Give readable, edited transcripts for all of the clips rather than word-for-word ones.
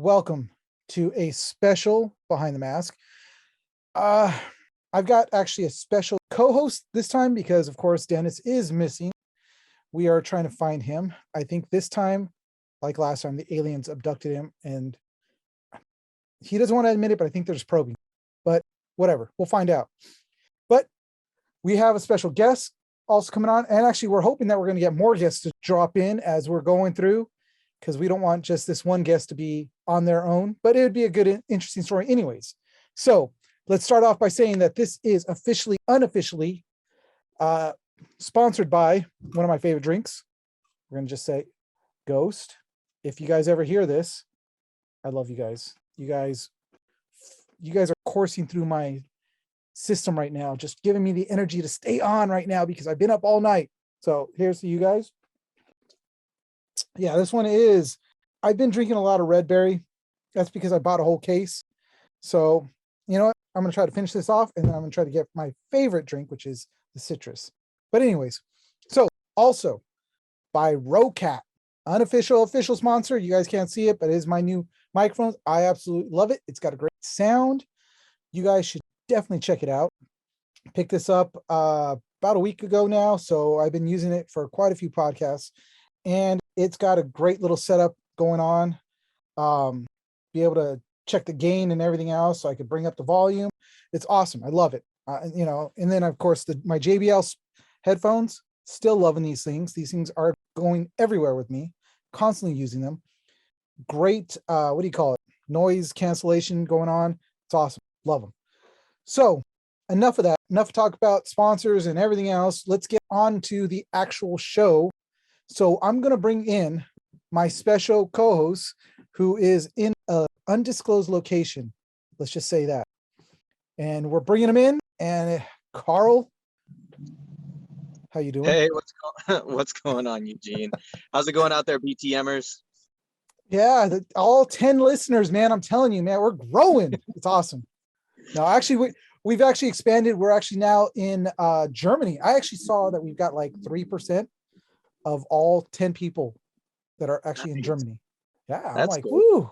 welcome to a special Behind the Mask. I've got actually a special co-host this time because, of course, Dennis is missing. We are trying to find him. I think this time, like last time, the aliens abducted him, and he doesn't want to admit it, but I think they're just probing. But whatever, we'll find out. But we have a special guest also coming on, and actually we're hoping that we're going to get more guests to drop in as we're going through, because we don't want just this one guest to be on their own, but it would be a good, interesting story anyways. So let's start off by saying that this is unofficially sponsored by one of my favorite drinks. We're going to just say Ghost. If you guys ever hear this, I love you guys. You guys are coursing through my system right now, just giving me the energy to stay on right now because I've been up all night. So here's to you guys. Yeah, this one is, I've been drinking a lot of red berry. That's because I bought a whole case. So, you know what? I'm going to try to finish this off, and then I'm going to try to get my favorite drink, which is the citrus. But anyways, so also by Rocat, official sponsor. You guys can't see it, but it is my new microphones. I absolutely love it. It's got a great sound. You guys should definitely check it out. Picked this up about a week ago now, so I've been using it for quite a few podcasts, and it's got a great little setup going on. Be able to check the gain and everything else, so I could bring up the volume. It's awesome. I love it. And then of course my JBL headphones. Still loving these things. These things are going everywhere with me. Constantly using them. Great. What do you call it? Noise cancellation going on. It's awesome. Love them. So enough of that. Enough talk about sponsors and everything else. Let's get on to the actual show. So I'm going to bring in my special co-host who is in an undisclosed location. Let's just say that. And we're bringing him in. And Carl, how you doing? Hey, what's going on, Eugene? How's it going out there, BTMers? Yeah, all 10 listeners, man. I'm telling you, man, we're growing. It's awesome. No, actually, we've actually expanded. We're actually now in Germany. I actually saw that we've got like 3% of all 10 people that are actually in Germany. Yeah, I'm That's like, cool. woo,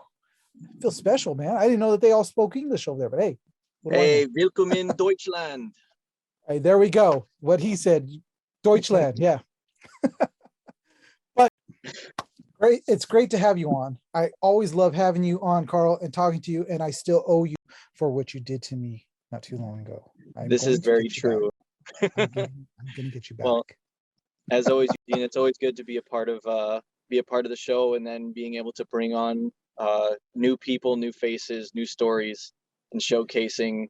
I feel special, man. I didn't know that they all spoke English over there, but hey. Hey, willkommen in Deutschland. Hey, there we go. What he said, Deutschland, yeah. But great, it's great to have you on. I always love having you on, Carl, and talking to you, and I still owe you for what you did to me not too long ago. This is very true. I'm going to get you back. Well, as always, Eugene, it's always good to be a part of the show, and then being able to bring on new people, new faces, new stories, and showcasing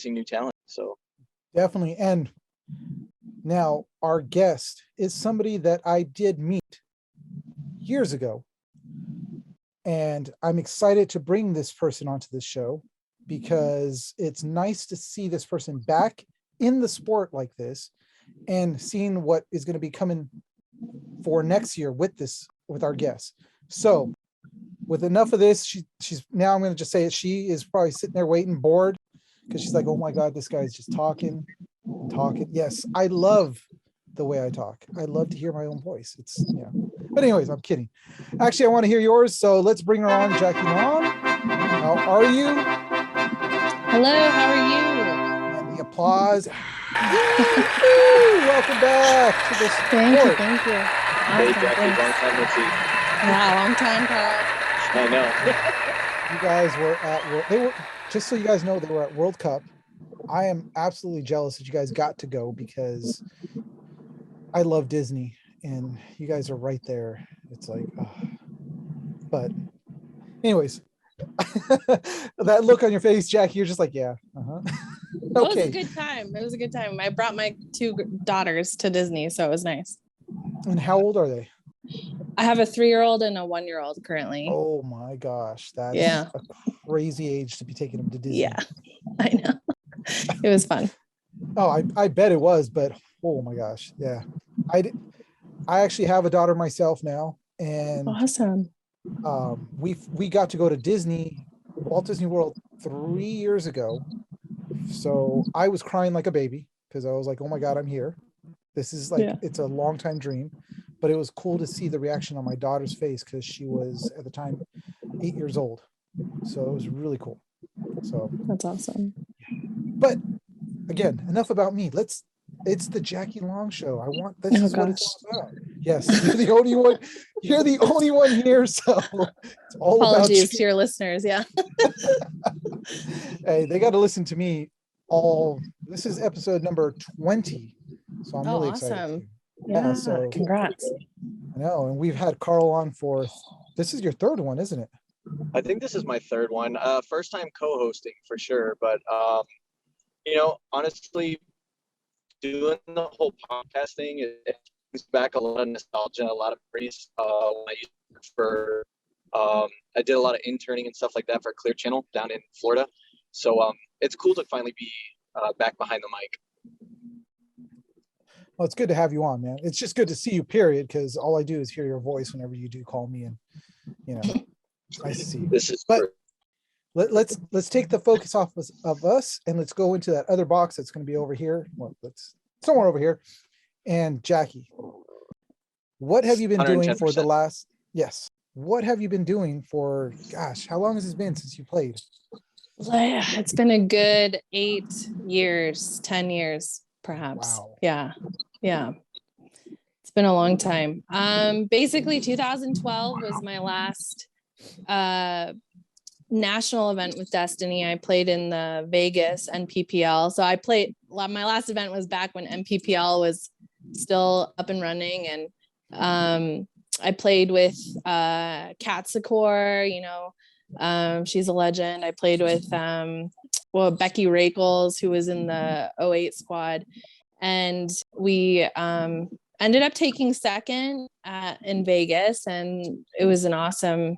new talent. So definitely. And now our guest is somebody that I did meet years ago, and I'm excited to bring this person onto the show because it's nice to see this person back in the sport like this and seeing what is going to be coming for next year with our guest. So with enough of this, she's now, I'm going to just say it, she is probably sitting there waiting, bored, because she's like, oh my God, this guy's just talking. Yes, I love the way I talk. I love to hear my own voice. But anyways, I'm kidding. Actually, I want to hear yours. So let's bring her on. Jackie Lon, how are you? Hello, how are you? And the applause. Welcome back to the sport. Thank you. Hey, Jackie, long time no see. Yeah, long time, Carl. I know. You guys were at just so you guys know, they were at World Cup. I am absolutely jealous that you guys got to go because I love Disney and you guys are right there. It's like, but anyways, that look on your face, Jackie, you're just like, yeah. Okay. It was a good time. It was a good time. I brought my 2 daughters to Disney, so it was nice. And how old are they? I have a 3-year-old and a 1-year-old currently. Oh my gosh. That's a crazy age to be taking them to Disney. Yeah, I know. It was fun. Oh, I bet it was, but oh my gosh. Yeah. I actually have a daughter myself now, and awesome. We got to go to Walt Disney World 3 years ago. So I was crying like a baby because I was like, oh my God, I'm here. This is like, it's a long time dream. but it was cool to see the reaction on my daughter's face because she was at the time 8 years old. So it was really cool. So That's awesome. but again, enough about me. It's the Jackie Lon show. This is what it's all about. Yes, you're the only one. You're the only one here, so it's all Apologies about to your listeners. Yeah. Hey, they got to listen to me this is episode number 20. So I'm really excited. Awesome. Yeah, Yeah. so Congrats. I know, and we've had Carl on for this is your third one, isn't it? I think this is my third one. First time co-hosting for sure, but honestly, doing the whole podcast thing, it brings back a lot of nostalgia, a lot of memories. When I used to work for, I did a lot of interning and stuff like that for Clear Channel down in Florida. So it's cool to finally be back behind the mic. Well, it's good to have you on, man. It's just good to see you, period, because all I do is hear your voice whenever you do call me, and nice to see you. This is but let's take the focus off of us, and let's go into that other box that's going to be over here. Well, that's somewhere over here. And Jackie, what have you been doing for the 110%. last? Yes. What have you been doing for? Gosh, how long has it been since you played? It's been a good 8 years, 10 years, perhaps. Wow. Yeah. It's been a long time. Basically 2012 was my last national event with Destiny. I played in the Vegas NPPL. So my last event was back when NPPL was still up and running. And I played with Kat Secor, she's a legend. I played with Becky Rakels, who was in the 08 squad. And we ended up taking second in Vegas. And it was an awesome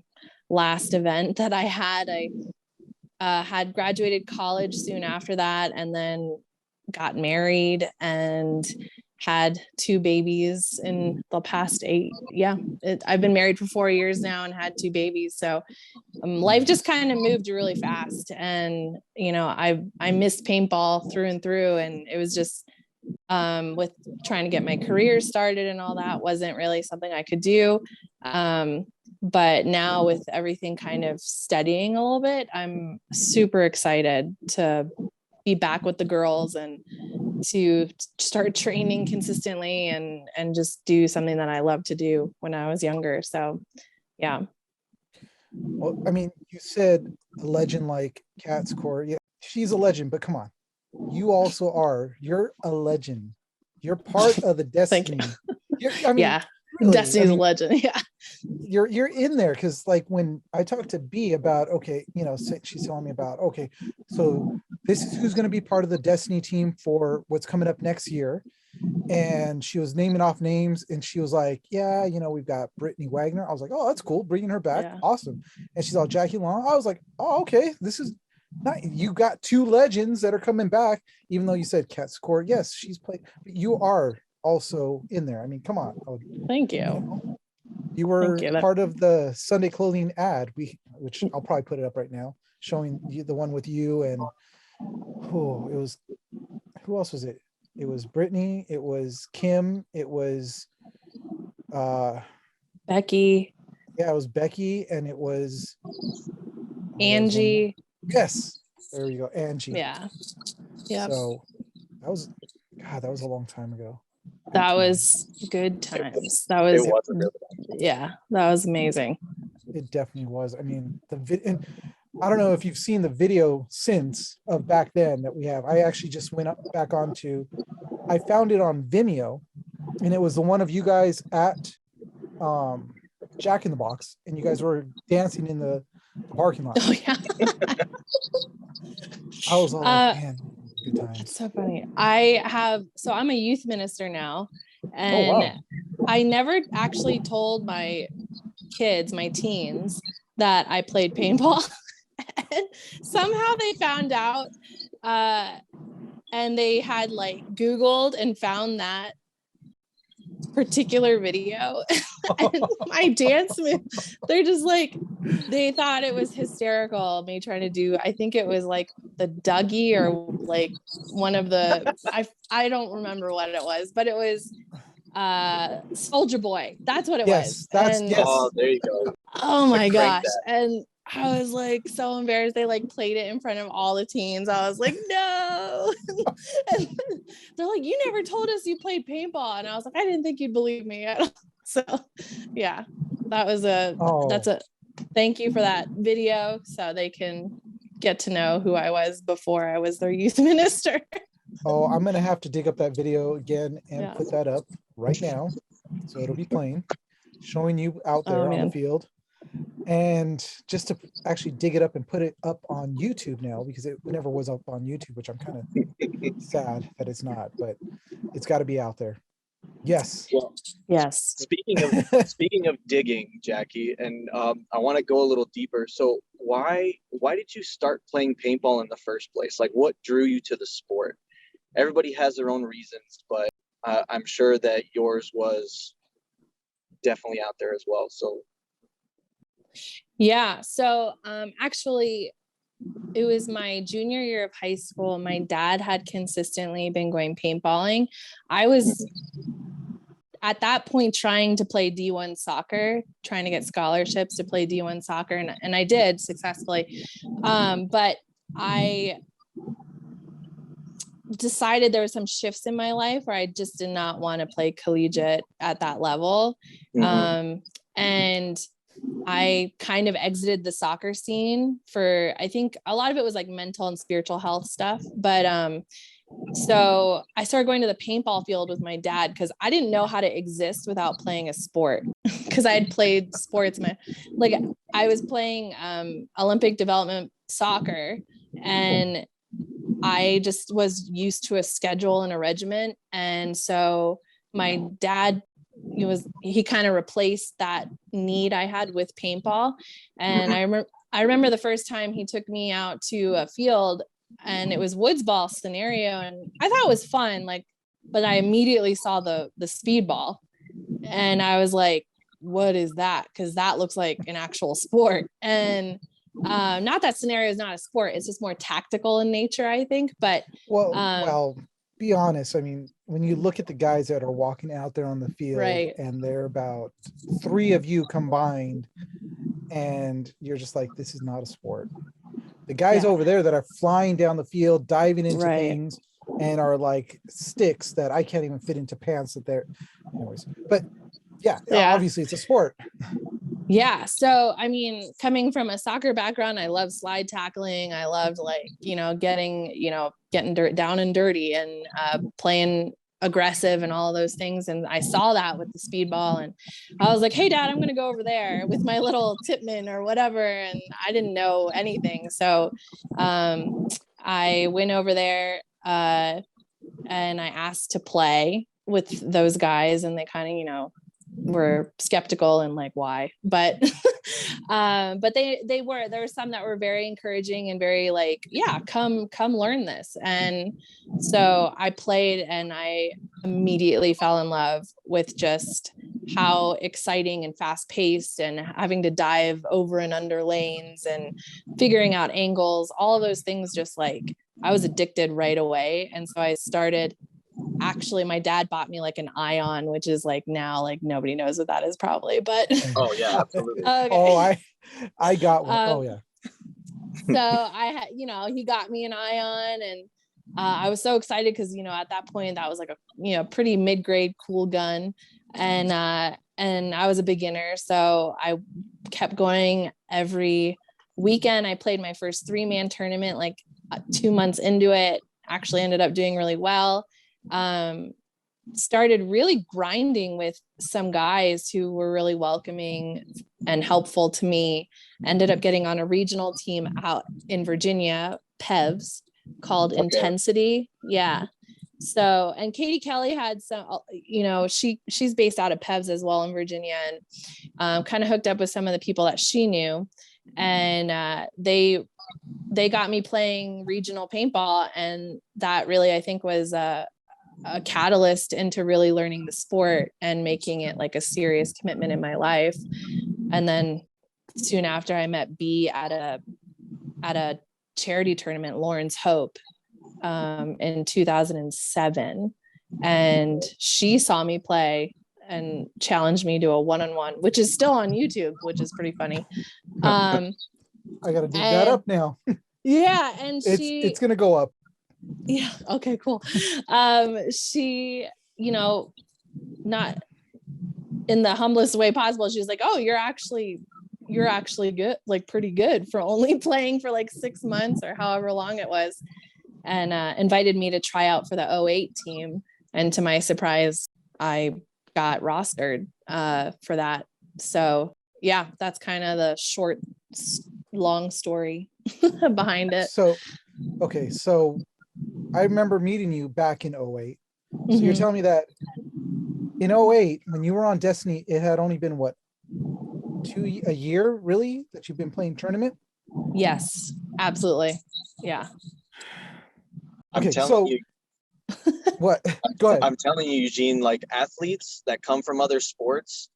last event that I had. I had graduated college soon after that, and then got married and had 2 babies in the past 8. I've been married for 4 years now and had 2 babies. So life just kind of moved really fast. And, I missed paintball through and through. And it was just with trying to get my career started and all that wasn't really something I could do. But now with everything kind of steadying a little bit, I'm super excited to be back with the girls and to start training consistently and just do something that I loved to do when I was younger. So, yeah. Well, I mean, you said a legend like Kat Secor. Yeah, she's a legend, but come on. You also are. You're a legend. You're part of the Destiny. Yeah. Really, Destiny's a legend. Yeah. You're in there because like when I talked to B about, okay, she's telling me about, okay, so this is who's going to be part of the Destiny team for what's coming up next year. And she was naming off names and she was like, yeah, we've got Brittany Wagner. I was like, oh, that's cool. Bringing her back. Yeah. Awesome. And she's all Jackie Lon. I was like, oh, okay. This is not, you got 2 legends that are coming back, even though you said Kat Secor. Yes, she's played, but you are also in there. I mean, come on. Thank you. You were part of the Sunday Clothing ad, which I'll probably put it up right now, showing you the one with you and who else was it? It was Brittany, it was Kim, it was Becky. Yeah, it was Becky, and it was Angie. Yes, there you go, Angie. Yeah. So that was a long time ago. That was good times. That was that was amazing. It definitely was. I mean, and I don't know if you've seen the video since of back then that we have. I actually just went back onto, I found it on Vimeo, and it was the one of you guys at Jack in the Box, and you guys were dancing in the parking lot. Oh yeah. I was all like, man, good times. That's so funny. I'm a youth minister now, and I never actually told my kids, my teens, that I played paintball. And somehow they found out, and they had like Googled and found that particular video. And my dance move, they're just like, they thought it was hysterical, me trying to do, I think it was like the Dougie or like one of the, I don't remember what it was, but it was Soldier Boy. That's what it Yes, was. that's And yes. Oh, there you go. oh my cranked gosh. And I was like so embarrassed. They like played it in front of all the teens. I was like, no. And they're like, you never told us you played paintball. And I was like, I didn't think you'd believe me. So yeah, that's a thank you for that video, so they can get to know who I was before I was their youth minister. Oh, I'm gonna have to dig up that video again and Yeah. put that up right now, so it'll be playing, showing you out there on the field. And just to actually dig it up and put it up on YouTube now, because it never was up on YouTube, which I'm kind of sad that it's not, but it's got to be out there. Yes. Well, yes. Speaking of digging, Jackie, and I want to go a little deeper. So why did you start playing paintball in the first place? Like, what drew you to the sport? Everybody has their own reasons, but I'm sure that yours was definitely out there as well. So yeah, so actually it was my junior year of high school. My dad had consistently been going paintballing. I was at that point trying to play D1 soccer, trying to get scholarships to play D1 soccer, and I did successfully. But I decided there were some shifts in my life where I just did not want to play collegiate at that level. And I kind of exited the soccer scene for, I think a lot of it was like mental and spiritual health stuff. But so I started going to the paintball field with my dad because I didn't know how to exist without playing a sport, because I had played sports. I was playing Olympic development soccer, and I just was used to a schedule and a regiment. And so my dad, he kind of replaced that need I had with paintball. And I remember the first time he took me out to a field, and it was woods ball scenario, and I thought it was fun, but I immediately saw the speedball, and I was like, what is that? Because that looks like an actual sport. And not that scenario is not a sport, it's just more tactical in nature, I think. But well, be honest. I mean, when you look at the guys that are walking out there on the field, right, and they're about 3 of you combined, and you're just like, this is not a sport. The guys over there that are flying down the field, diving into things, and are like sticks that I can't even fit into pants that they're, anyways. But yeah, obviously it's a sport. Yeah. So, I mean, coming from a soccer background, I love slide tackling. I loved getting down and dirty, and playing aggressive and all of those things. And I saw that with the speedball, and I was like, hey Dad, I'm going to go over there with my little tipman or whatever. And I didn't know anything. So I went over there and I asked to play with those guys, and they kind of, were skeptical and like, why? But but there were some that were very encouraging and very like, yeah, come learn this. And so I played, and I immediately fell in love with just how exciting and fast paced, and having to dive over and under lanes and figuring out angles, all of those things. Just like, I was addicted right away. And so I started, actually, my dad bought me like an Ion, which is like, now like nobody knows what that is probably, but oh yeah, absolutely. Okay. Oh, I got one. Oh yeah. So I had, he got me an Ion, and I was so excited because, at that point that was like a, pretty mid-grade cool gun. And I was a beginner. So I kept going every weekend. I played my first 3-man tournament, like 2 months into it, actually ended up doing really well. Started really grinding with some guys who were really welcoming and helpful to me. Ended up getting on a regional team out in Virginia, PEVs, called Intensity. Yeah. So, and Katie Kelly had some, she's based out of PEVs as well in Virginia, and kind of hooked up with some of the people that she knew. And they got me playing regional paintball. And that really, I think, was a catalyst into really learning the sport and making it like a serious commitment in my life. And then soon after, I met B at a charity tournament, Lauren's Hope, in 2007. and she saw me play and challenged me to a one-on-one, which is still on YouTube, which is pretty funny. I gotta dig that up now. Yeah, and it's gonna go up. Yeah, okay, cool. She, not in the humblest way possible, she was like, oh, you're actually good, like pretty good for only playing for like 6 months or however long it was, and invited me to try out for the 2008 team. And to my surprise, I got rostered for that. So yeah, that's kind of the short, long story behind it. So I remember meeting you back in 2008. So you're telling me that in 2008, when you were on Destiny, it had only been what, a year really that you've been playing tournament? Yes, absolutely. Yeah. I'm telling you. What? Go ahead. I'm telling you, Eugene, like athletes that come from other sports,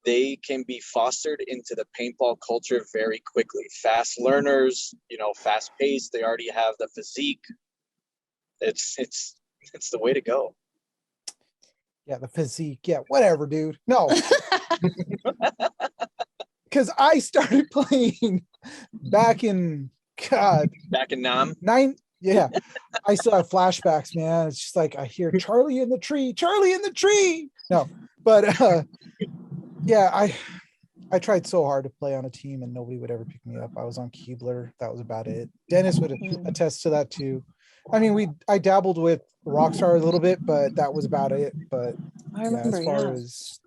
they can be fostered into the paintball culture very quickly. Fast learners, fast paced. They already have the physique. It's the way to go. Yeah, the physique. Yeah, whatever, dude. No. Because I started playing back in Nam. Yeah. I still have flashbacks, man. It's just like I hear Charlie in the tree. No, but yeah, I tried so hard to play on a team and nobody would ever pick me up. I was on Keebler. That was about it. Dennis would attest to that too. I mean, I dabbled with Rockstar a little bit, but that was about it. But I remember, as far as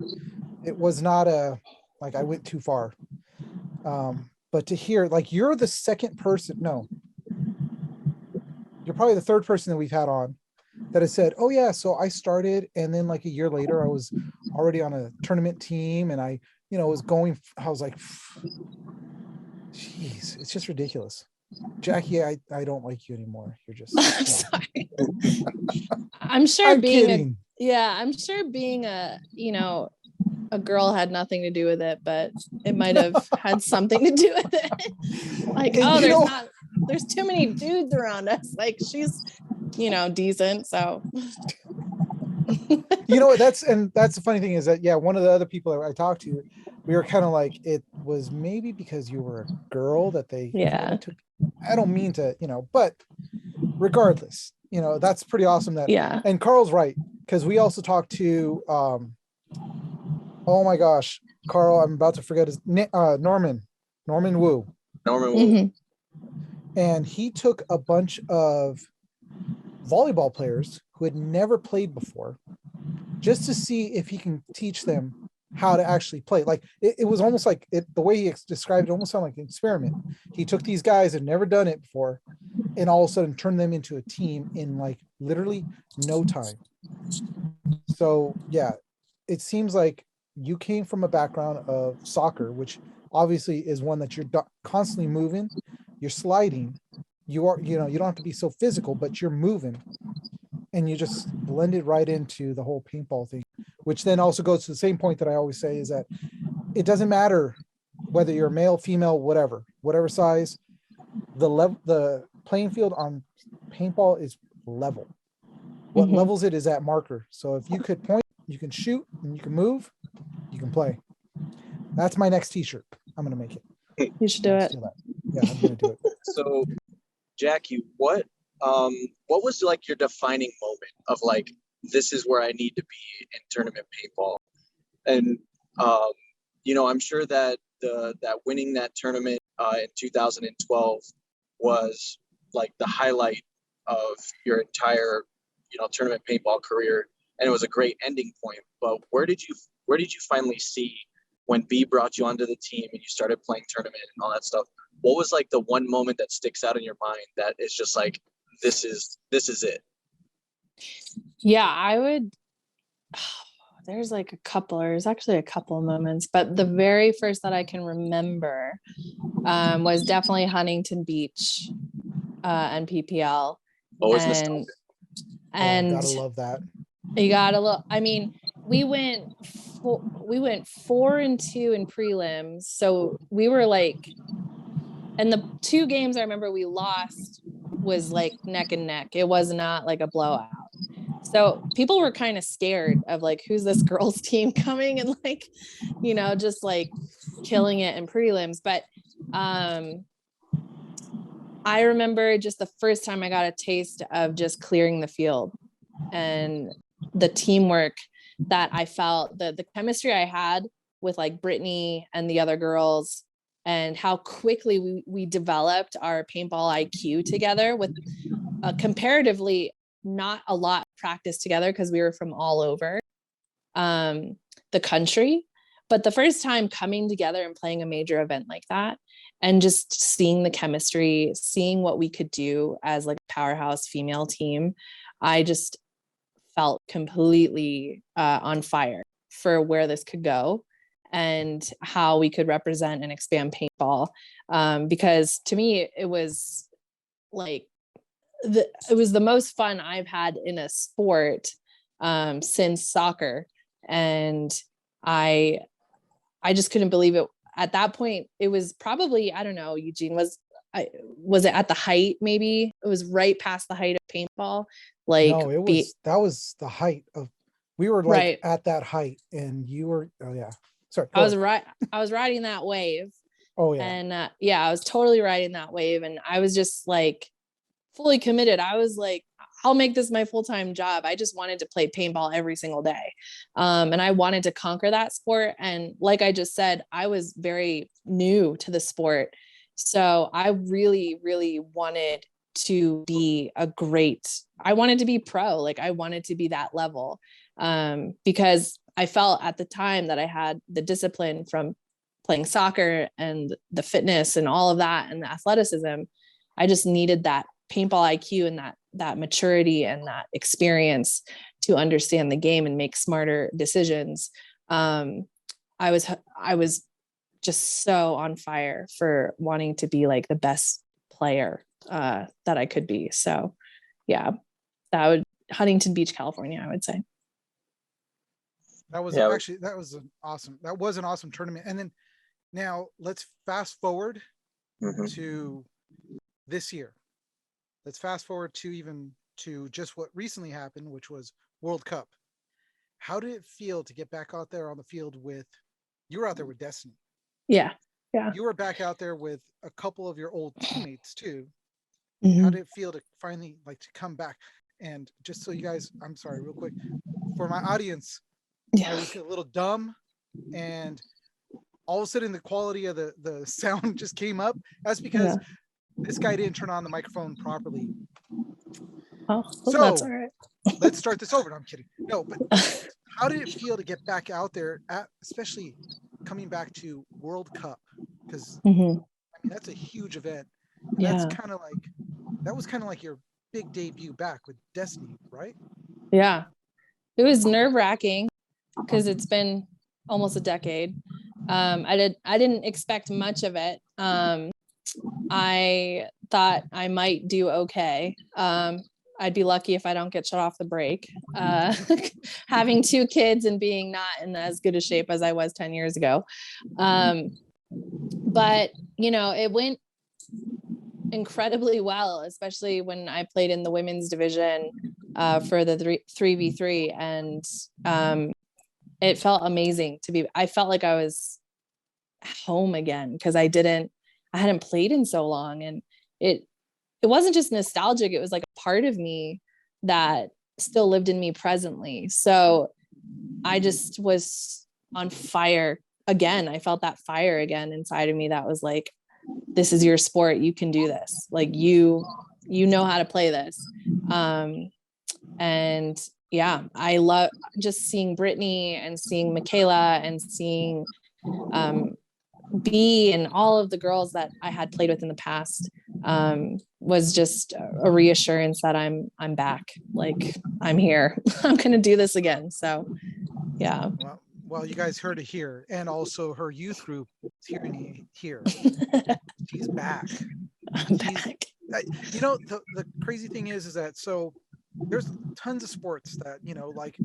it was not I went too far. But to hear, like, you're the second person, no, you're probably the third person that we've had on that has said, oh yeah, so I started, and then like a year later, I was already on a tournament team, and I was like, geez, it's just ridiculous. Jackie, I don't like you anymore. You're just I'm sorry. I'm sure I'm being I'm sure being a girl had nothing to do with it, but it might have had something to do with it. Like, there's too many dudes around us. Like, she's decent, so that's the funny thing is that one of the other people I talked to, we were kind of like, it was maybe because you were a girl that they took. I don't mean to, but regardless, that's pretty awesome that and Carl's right, because we also talked to oh my gosh, Carl, I'm about to forget his Norman Wu. And he took a bunch of volleyball players who had never played before just to see if he can teach them how to actually play. Like it was almost like the way he described it almost sounded like an experiment. He took these guys that had never done it before and all of a sudden turned them into a team in like literally no time. So yeah, it seems like you came from a background of soccer, which obviously is one that you're constantly moving, you're sliding, you don't have to be so physical, but you're moving, and you just blended right into the whole paintball thing, which then also goes to the same point that I always say is that it doesn't matter whether you're male, female, whatever size, the playing field on paintball is level. What levels it is that marker. So if you could point, you can shoot, and you can move, you can play. That's my next t-shirt. I'm going to make it. You should do it. Yeah, I'm going to do it. So Jackie, what was like your defining moment of like, this is where I need to be in tournament paintball? And I'm sure that that winning that tournament in 2012 was like the highlight of your entire tournament paintball career, and it was a great ending point. But where did you finally see when B brought you onto the team and you started playing tournament and all that stuff? What was like the one moment that sticks out in your mind that is just like, this is it? Yeah, I would. There's actually a couple of moments, but the very first that I can remember was definitely Huntington Beach and PPL. Always nostalgic. And gotta love that. You gotta look. I mean, we went 4-2 in prelims, so we were like, and the 2 games I remember we lost was like neck and neck. It was not like a blowout. So people were kind of scared of like, who's this girls team coming and like, just like killing it in prelims. But I remember just the first time I got a taste of just clearing the field and the teamwork that I felt, the chemistry I had with like Brittany and the other girls, and how quickly we developed our paintball IQ together with comparatively not a lot practice together because we were from all over the country. But the first time coming together and playing a major event like that, and just seeing the chemistry, seeing what we could do as like a powerhouse female team, I just felt completely on fire for where this could go and how we could represent and expand paintball. Because to me, it was like, it was the most fun I've had in a sport since soccer. And I just couldn't believe it. At that point, it was probably, I don't know, Eugene, was it at the height? Maybe it was right past the height of paintball. Like, no, that was the height of, we were like right at that height, and you were, oh yeah, sorry. I was riding that wave. Oh yeah. And I was totally riding that wave, and I was just like fully committed. I was like, I'll make this my full-time job. I just wanted to play paintball every single day. And I wanted to conquer that sport. And like I just said, I was very new to the sport. So I really, really wanted to be I wanted to be pro. Like I wanted to be that level because I felt at the time that I had the discipline from playing soccer and the fitness and all of that and the athleticism. I just needed that paintball IQ and that maturity and that experience to understand the game and make smarter decisions. I was just so on fire for wanting to be like the best player that I could be. So yeah, Huntington Beach, California, I would say. That was an awesome tournament. And then now let's fast forward to this year. Let's fast forward to just what recently happened, which was World Cup. How did it feel to get back out there on the field you were out there with Destiny? Yeah. You were back out there with a couple of your old teammates too. Mm-hmm. How did it feel to finally to come back? And just so you guys, I'm sorry, real quick, for my audience, I was a little dumb, and all of a sudden the quality of the sound just came up. That's because this guy didn't turn on the microphone properly. Oh, so that's all right. Let's start this over. No, I'm kidding. No, but how did it feel to get back out there, especially coming back to World Cup? Because I mean, that's a huge event. And that was kind of like your big debut back with Destiny, right? Yeah, it was nerve-wracking because it's been almost a decade. I didn't expect much of it. I thought I might do okay. I'd be lucky if I don't get shut off the break. Having 2 kids and being not in as good a shape as I was 10 years ago. But, it went incredibly well, especially when I played in the women's division for the 3v3. And it felt amazing I felt like I was home again because I hadn't played in so long, and it wasn't just nostalgic. It was like a part of me that still lived in me presently. So I just was on fire again. I felt that fire again inside of me that was like, this is your sport. You can do this. Like you know how to play this. And yeah, I love just seeing Brittany and seeing Michaela and seeing B and all of the girls that I had played with in the past was just a reassurance that I'm back. Like I'm here. I'm going to do this again. So yeah. Well, you guys heard it here, and also her youth group is hearing here. She's back. I'm back. The crazy thing is that so there's tons of sports that like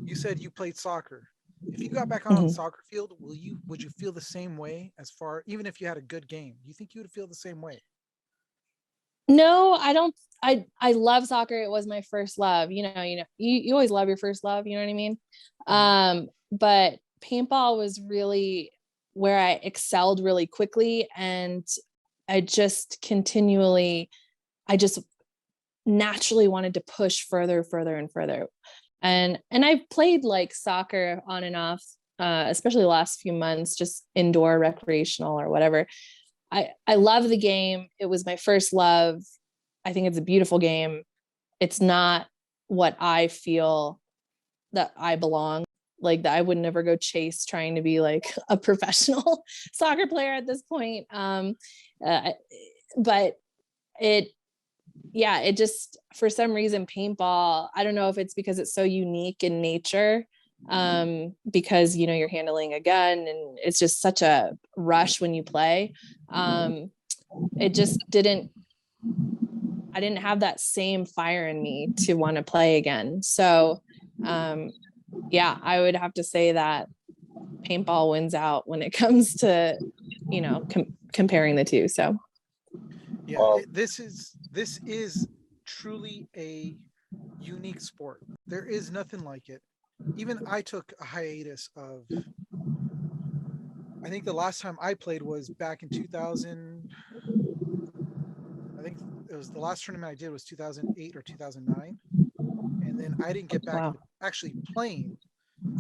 you said, you played soccer. If you got back on the soccer field, would you feel the same way even if you had a good game? Do you think you would feel the same way? No, I don't. I love soccer. It was my first love. You always love your first love. You know what I mean? But paintball was really where I excelled really quickly, and I just naturally wanted to push further, and further. And I've played like soccer on and off, especially the last few months, just indoor, recreational or whatever. I love the game. It was my first love. I think it's a beautiful game. It's not what I feel that I belong. Like that I would never go chase trying to be like a professional soccer player at this point. But it just, for some reason, paintball, I don't know if it's because it's so unique in nature, because, you're handling a gun and it's just such a rush when you play. It just I didn't have that same fire in me to want to play again. So, I would have to say that paintball wins out when it comes to, comparing the two. So, yeah, this is truly a unique sport. There is nothing like it. Even I took a hiatus of, I think the last time I played was back in 2000. I think it was the last tournament I did was 2008 or 2009. And then I didn't get back into actually playing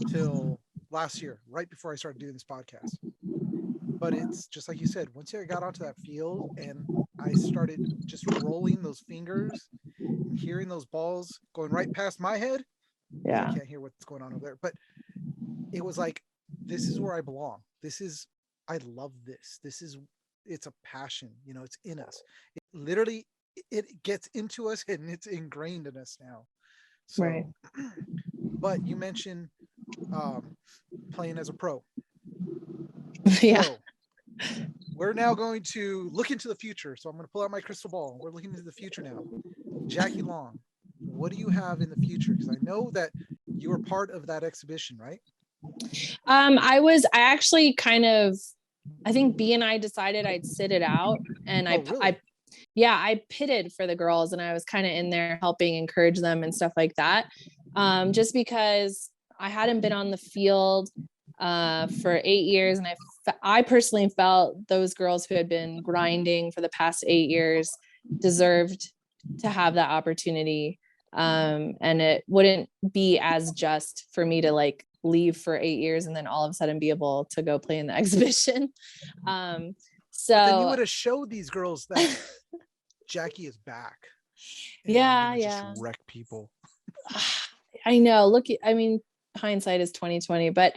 till last year, right before I started doing this podcast. But it's just like you said, once I got onto that field and I started just rolling those fingers and hearing those balls going right past my head. Yeah. I can't hear what's going on over there, but it was like, this is where I belong. I love this. It's a passion, it's in us. It literally, it gets into us and it's ingrained in us now. So, right. But you mentioned playing as a pro. Yeah. So, we're now going to look into the future. So I'm going to pull out my crystal ball. We're looking into the future now. Jackie Lon, what do you have in the future? Because I know that you were part of that exhibition, right? I think B and I decided I'd sit it out, and I pitted for the girls, and I was kind of in there helping encourage them and stuff like that. Just because I hadn't been on the field for 8 years, and I personally felt those girls who had been grinding for the past 8 years deserved to have that opportunity. And it wouldn't be as just for me to like leave for 8 years and then all of a sudden be able to go play in the exhibition. So then you would have showed these girls that Jackie is back. Yeah. Just wreck people. I know. Hindsight is 2020, but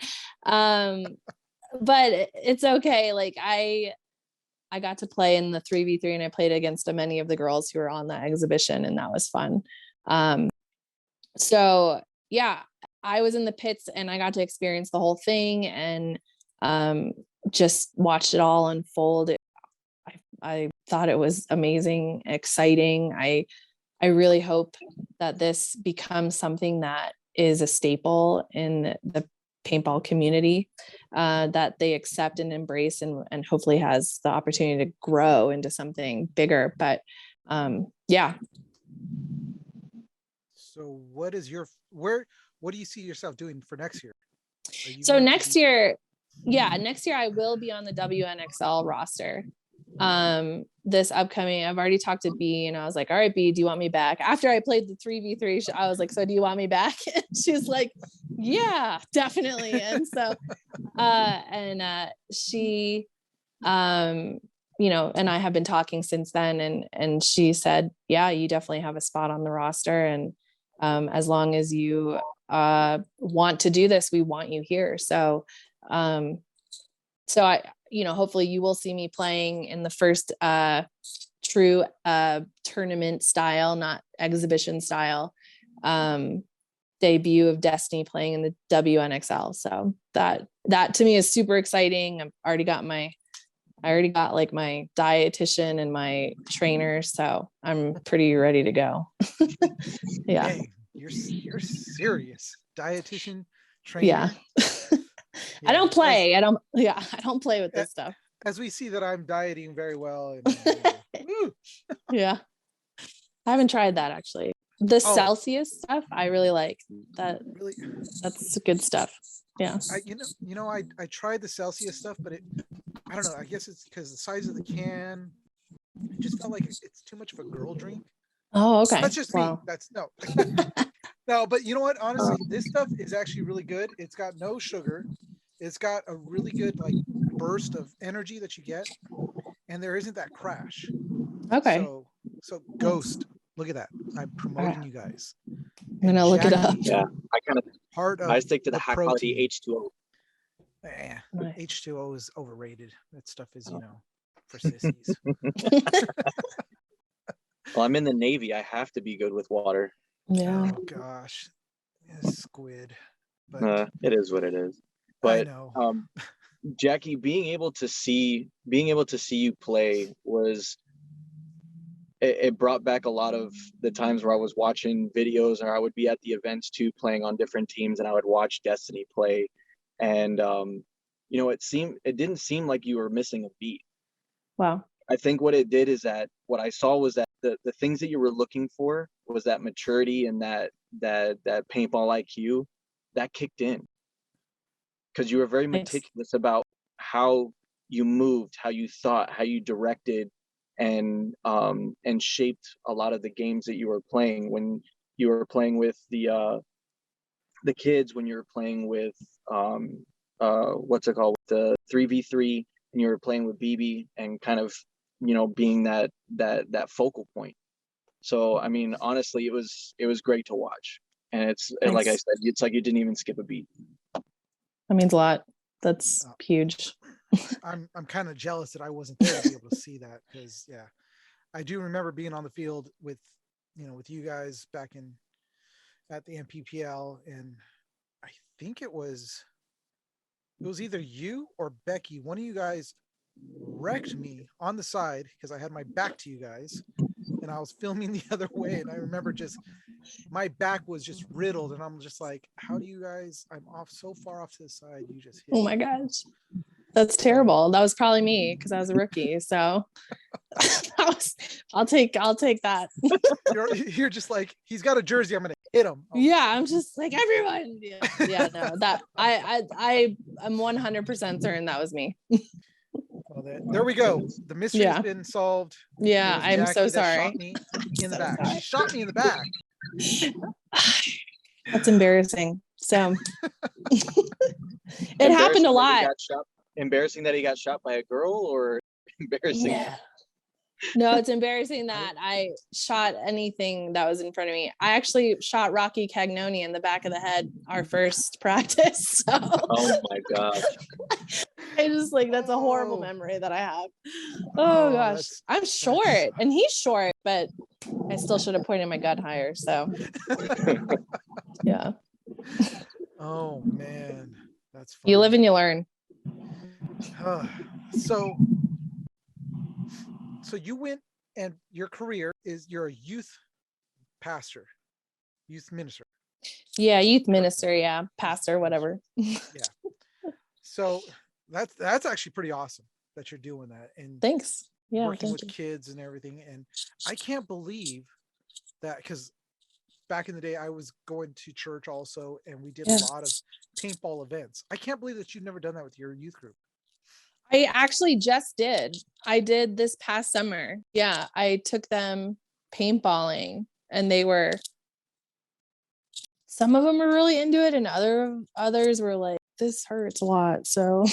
it's okay. Like I got to play in the 3v3 and I played against many of the girls who were on that exhibition, and that was fun. So yeah, I was in the pits and I got to experience the whole thing and just watched it all unfold. I thought it was amazing, exciting. I really hope that this becomes something that is a staple in the paintball community, that they accept and embrace and hopefully has the opportunity to grow into something bigger. But yeah. So what do you see yourself doing for next year? So next year I will be on the WNXL roster. This upcoming, I've already talked to B and I was like, all right, B, do you want me back? After I played the 3v3, I was like, so do you want me back? And she's like, yeah, definitely. And so, she, and I have been talking since then, and she said, yeah, you definitely have a spot on the roster. And, as long as you, want to do this, we want you here. So I, hopefully you will see me playing in the first true tournament style, not exhibition style, debut of Destiny playing in the WNXL. So that to me is super exciting. I already got like my dietitian and my trainer, so I'm pretty ready to go. Yeah. Dang, you're serious. Dietitian, trainer. Yeah. I don't play. I don't play with this stuff. As we see that I'm dieting very well. And, yeah. I haven't tried that actually. The Oh. Celsius stuff, I really like that. Really, That's good stuff. Yeah. I tried the Celsius stuff, but I don't know. I guess it's because the size of the can. It just felt like it's too much of a girl drink. Oh, okay. That's just me. Wow. That's no. No, but you know what? Honestly, this stuff is actually really good. It's got no sugar. It's got a really good like burst of energy that you get, and there isn't that crash. Okay. So Ghost, look at that. I'm promoting you guys. I'm gonna look it up. Yeah, I stick to the high quality protein. H2O. Nice. H2O is overrated. That stuff is, for sissies. Well, I'm in the Navy. I have to be good with water. Yeah. Oh gosh, squid. But It is what it is. I But know. Jackie, being able to see you play was it brought back a lot of the times where I was watching videos, or I would be at the events too, playing on different teams, and I would watch Destiny play. And it didn't seem like you were missing a beat. Wow. I think what it did is that what I saw was that the things that you were looking for was that maturity and that paintball IQ that kicked in, because you were very meticulous about how you moved, how you thought, how you directed, and shaped a lot of the games that you were playing when you were playing with the kids, when you were playing with what's it called, the 3v3, and you were playing with BB, and kind of being that focal point. So I mean, honestly, it was great to watch, and like I said, it's like you didn't even skip a beat. That means a lot. That's huge. I'm kind of jealous that I wasn't there to be able to see that, because I do remember being on the field with you guys back at the MPPL, and I think it was either you or Becky. One of you guys wrecked me on the side because I had my back to you guys and I was filming the other way, and I remember just my back was just riddled, and I'm just like, how do you guys, I'm off so far off to the side, you just hit Oh my gosh, that's terrible. That was probably me because I was a rookie, so I'll take that. You're just like, he's got a jersey, I'm gonna hit him. Yeah, I'm just like, everyone. Yeah, no, that I am 100% certain that was me. Well, there we go. The mystery has been solved. Yeah, I'm so sorry. Shot me in the back. She shot me in the back. That's embarrassing. So it happened a lot. Embarrassing that he got shot by a girl, or embarrassing? Yeah. No, it's embarrassing that I shot anything that was in front of me. I actually shot Rocky Cagnoni in the back of the head our first practice. So. Oh my gosh. I just that's a horrible memory that I have. Oh gosh. I'm short and he's short, but I still should have pointed my gun higher. So yeah. Oh man. That's funny. You live and you learn. So you went, and your career is you're a youth pastor, youth minister. Yeah, youth minister. Yeah, pastor, whatever. Yeah. So that's actually pretty awesome that you're doing that, and thanks. Yeah, working with kids and everything. And I can't believe that, because back in the day I was going to church also, and we did a lot of paintball events. I can't believe that you've never done that with your youth group. I actually just did. I did this past summer. Yeah, I took them paintballing, and some of them were really into it, and others were like, this hurts a lot. So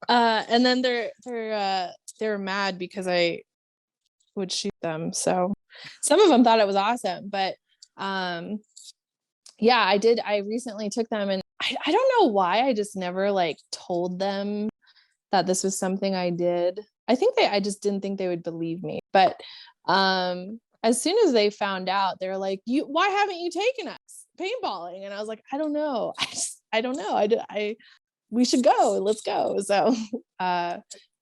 and then they were mad because I would shoot them. So some of them thought it was awesome, but yeah, I did. I recently took them, and I don't know why I just never told them that this was something I did. I think I just didn't think they would believe me. But as soon as they found out, they were like, why haven't you taken us paintballing? And I was like, I don't know. I don't know. We should go. Let's go. So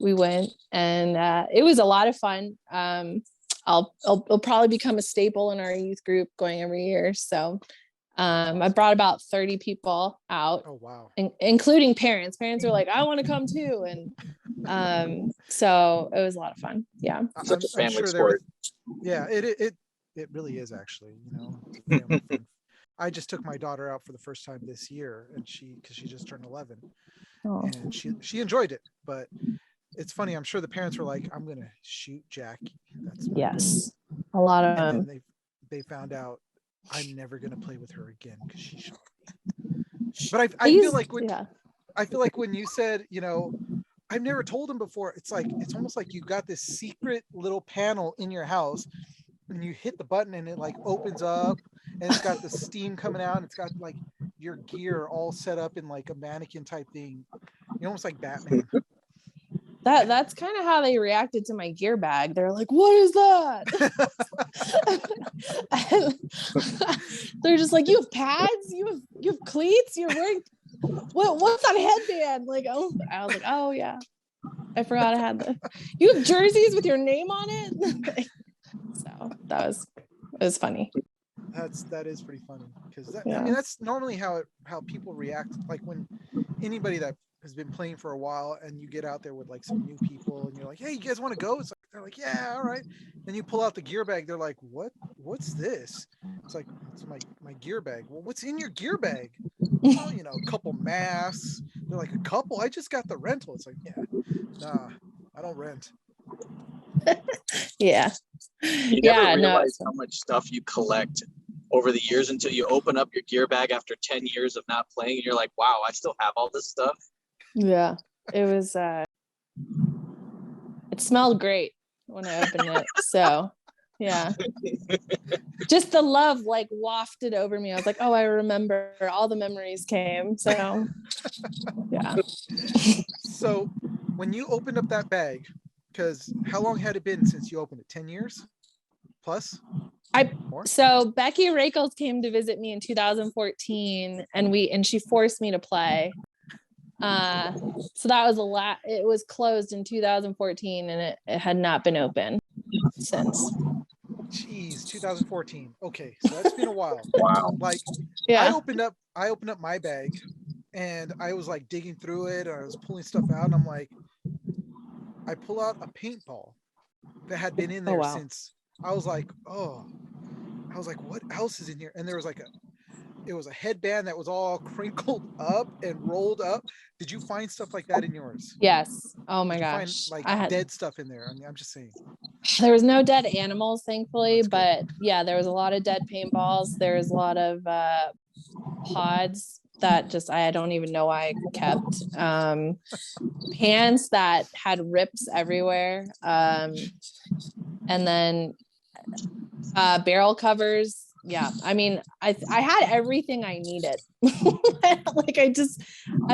we went, and it was a lot of fun. I'll probably become a staple in our youth group going every year. So I brought about 30 people out. Oh wow. Including parents. Parents were like, I want to come too. And so it was a lot of fun. Yeah. Such a family sport. Yeah, it really is actually, it's a family fun. I just took my daughter out for the first time this year, and because she just turned 11, and she enjoyed it. But it's funny, I'm sure the parents were like, I'm gonna shoot Jackie. That's yes, a lot of and then they found out I'm never gonna play with her again because she shot me. But I feel like when you said, I've never told him before, it's almost like you got this secret little panel in your house, and you hit the button and it like opens up, and it's got the steam coming out, and it's got like your gear all set up in like a mannequin type thing. You're almost like Batman. That's kind of how they reacted to my gear bag. They're like, what is that? They're just like, you have pads, you have cleats, you're wearing what's that headband? Like, oh, I was like, oh yeah, I forgot I had that. You have jerseys with your name on it. So it was funny. That is pretty funny, because I mean, that's normally how people react. Like when anybody that has been playing for a while and you get out there with like some new people and you're like, hey, you guys want to go? It's like, they're like, yeah, all right. Then you pull out the gear bag. They're like, what's this? It's like, it's my gear bag. Well, what's in your gear bag? Well, a couple masks. They're like, a couple? I just got the rental. It's like, yeah, nah, I don't rent. Yeah. You never realize how much stuff you collect over the years until you open up your gear bag after 10 years of not playing, and you're like, wow, I still have all this stuff. Yeah, it was it smelled great when I opened it. So yeah, just the love like wafted over me. I was like, oh, I remember, all the memories came. So yeah. So when you opened up that bag, because how long had it been since you opened it? 10 years plus? So Becky Rakels came to visit me in 2014, and she forced me to play. So that was it was closed in 2014, and it had not been open since. Jeez, 2014. Okay, so that's been a while. Wow. Like, yeah, I opened up my bag, and I was like digging through it, or I was pulling stuff out, and I'm like, I pull out a paintball that had been in there since. I was like, what else is in here? And there was it was a headband that was all crinkled up and rolled up. Did you find stuff like that in yours? Yes. Oh my Did you gosh. find like dead stuff in there? I mean, I'm just saying. There was no dead animals, thankfully, but yeah, there was a lot of dead paintballs. There was a lot of pods that I don't even know why I kept. Pants that had rips everywhere. And then barrel covers. Yeah, I mean, I had everything I needed. Like I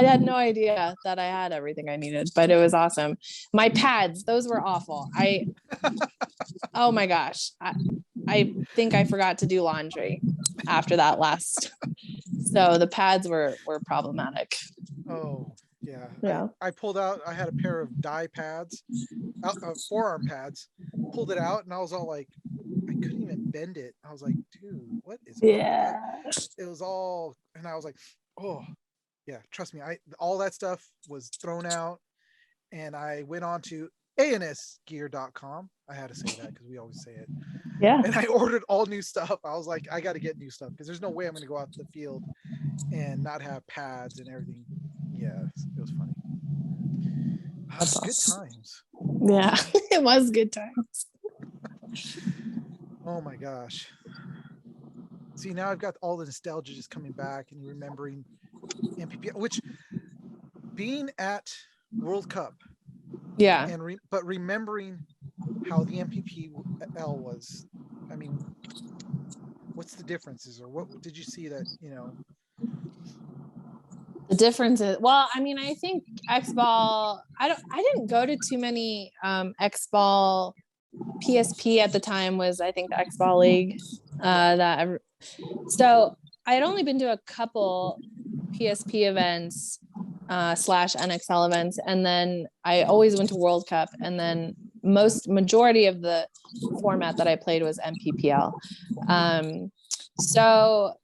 had no idea that I had everything I needed, but it was awesome. My pads, those were awful. Oh my gosh, I think I forgot to do laundry after that last. So the pads were problematic. Oh yeah. Yeah. I pulled out. I had a pair of dye pads, forearm pads. Pulled it out, and I was all like, I couldn't even bend it. I was like, dude, what is Yeah. It was all, and I was like, oh yeah, trust me, all that stuff was thrown out, and I went on to ansgear.com. I had to say that because we always say it. Yeah. And I ordered all new stuff. I was like, I got to get new stuff because there's no way I'm going to go out to the field and not have pads and everything. Yeah, it was funny. Good times. Yeah, it was good times. Oh my gosh. See, now I've got all the nostalgia just coming back and remembering MPP, which being at World Cup. Yeah. And but remembering how the MPPL was, I mean, what's the differences, or what did you see that, The difference is, well, I mean, I think X-Ball, I didn't go to too many X-Ball. PSP at the time was, I think, the X-Ball League. So I had only been to a couple PSP events / NXL events, and then I always went to World Cup, and then majority of the format that I played was MPPL. So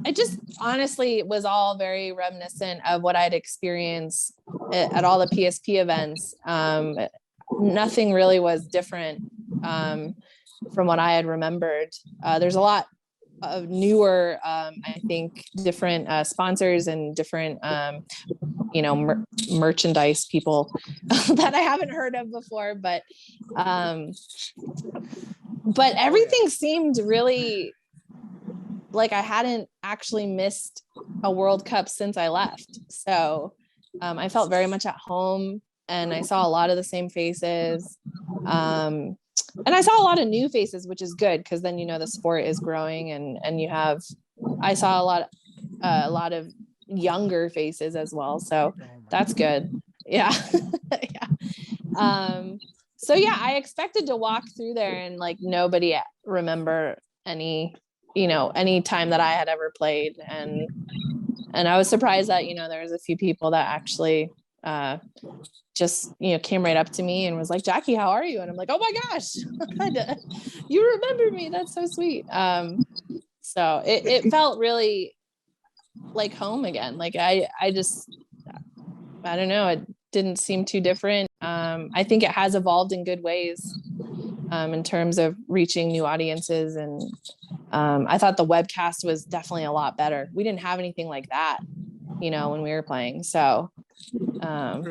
it just honestly was all very reminiscent of what I'd experienced at all the PSP events. Nothing really was different from what I had remembered. There's a lot of newer, I think, different sponsors and different, merchandise people that I haven't heard of before, but everything seemed really like I hadn't actually missed a World Cup since I left. So I felt very much at home, and I saw a lot of the same faces. And I saw a lot of new faces, which is good, because then the sport is growing, and I saw a lot of younger faces as well. So that's good. Yeah. Yeah. So yeah, I expected to walk through there and like nobody remember any time that I had ever played. And I was surprised that, there was a few people that actually just, came right up to me and was like, Jackie, how are you? And I'm like, oh my gosh, you remember me. That's so sweet. So it felt really like home again. Like I don't know. It didn't seem too different. I think it has evolved in good ways in terms of reaching new audiences. And I thought the webcast was definitely a lot better. We didn't have anything like that, when we were playing. So, I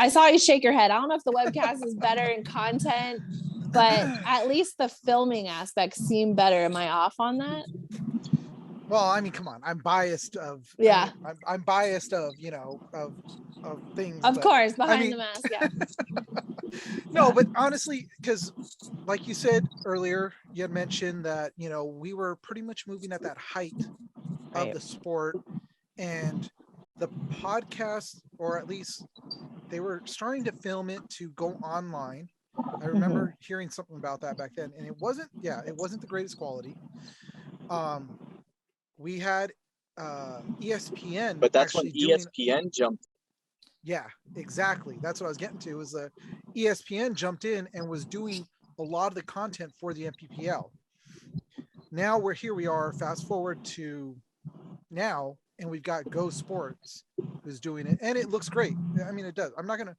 saw you shake your head. I don't know if the webcast is better in content, but at least the filming aspects seem better. Am I off on that? Well, I mean, come on. I'm biased of. Yeah. I'm biased of of things. Of course, behind the mask. Yeah. No, but honestly, because like you said earlier, you had mentioned that we were pretty much moving at that height of the sport, and the podcast, or at least they were starting to film it to go online. I remember hearing something about that back then, and it wasn't the greatest quality. We had ESPN, but that's when ESPN jumped. Yeah, exactly. That's what I was getting to. Was ESPN jumped in and was doing a lot of the content for the MPPL. Now we are. Fast forward to now, and we've got Go Sports who's doing it, and it looks great. I mean, it does. I'm not gonna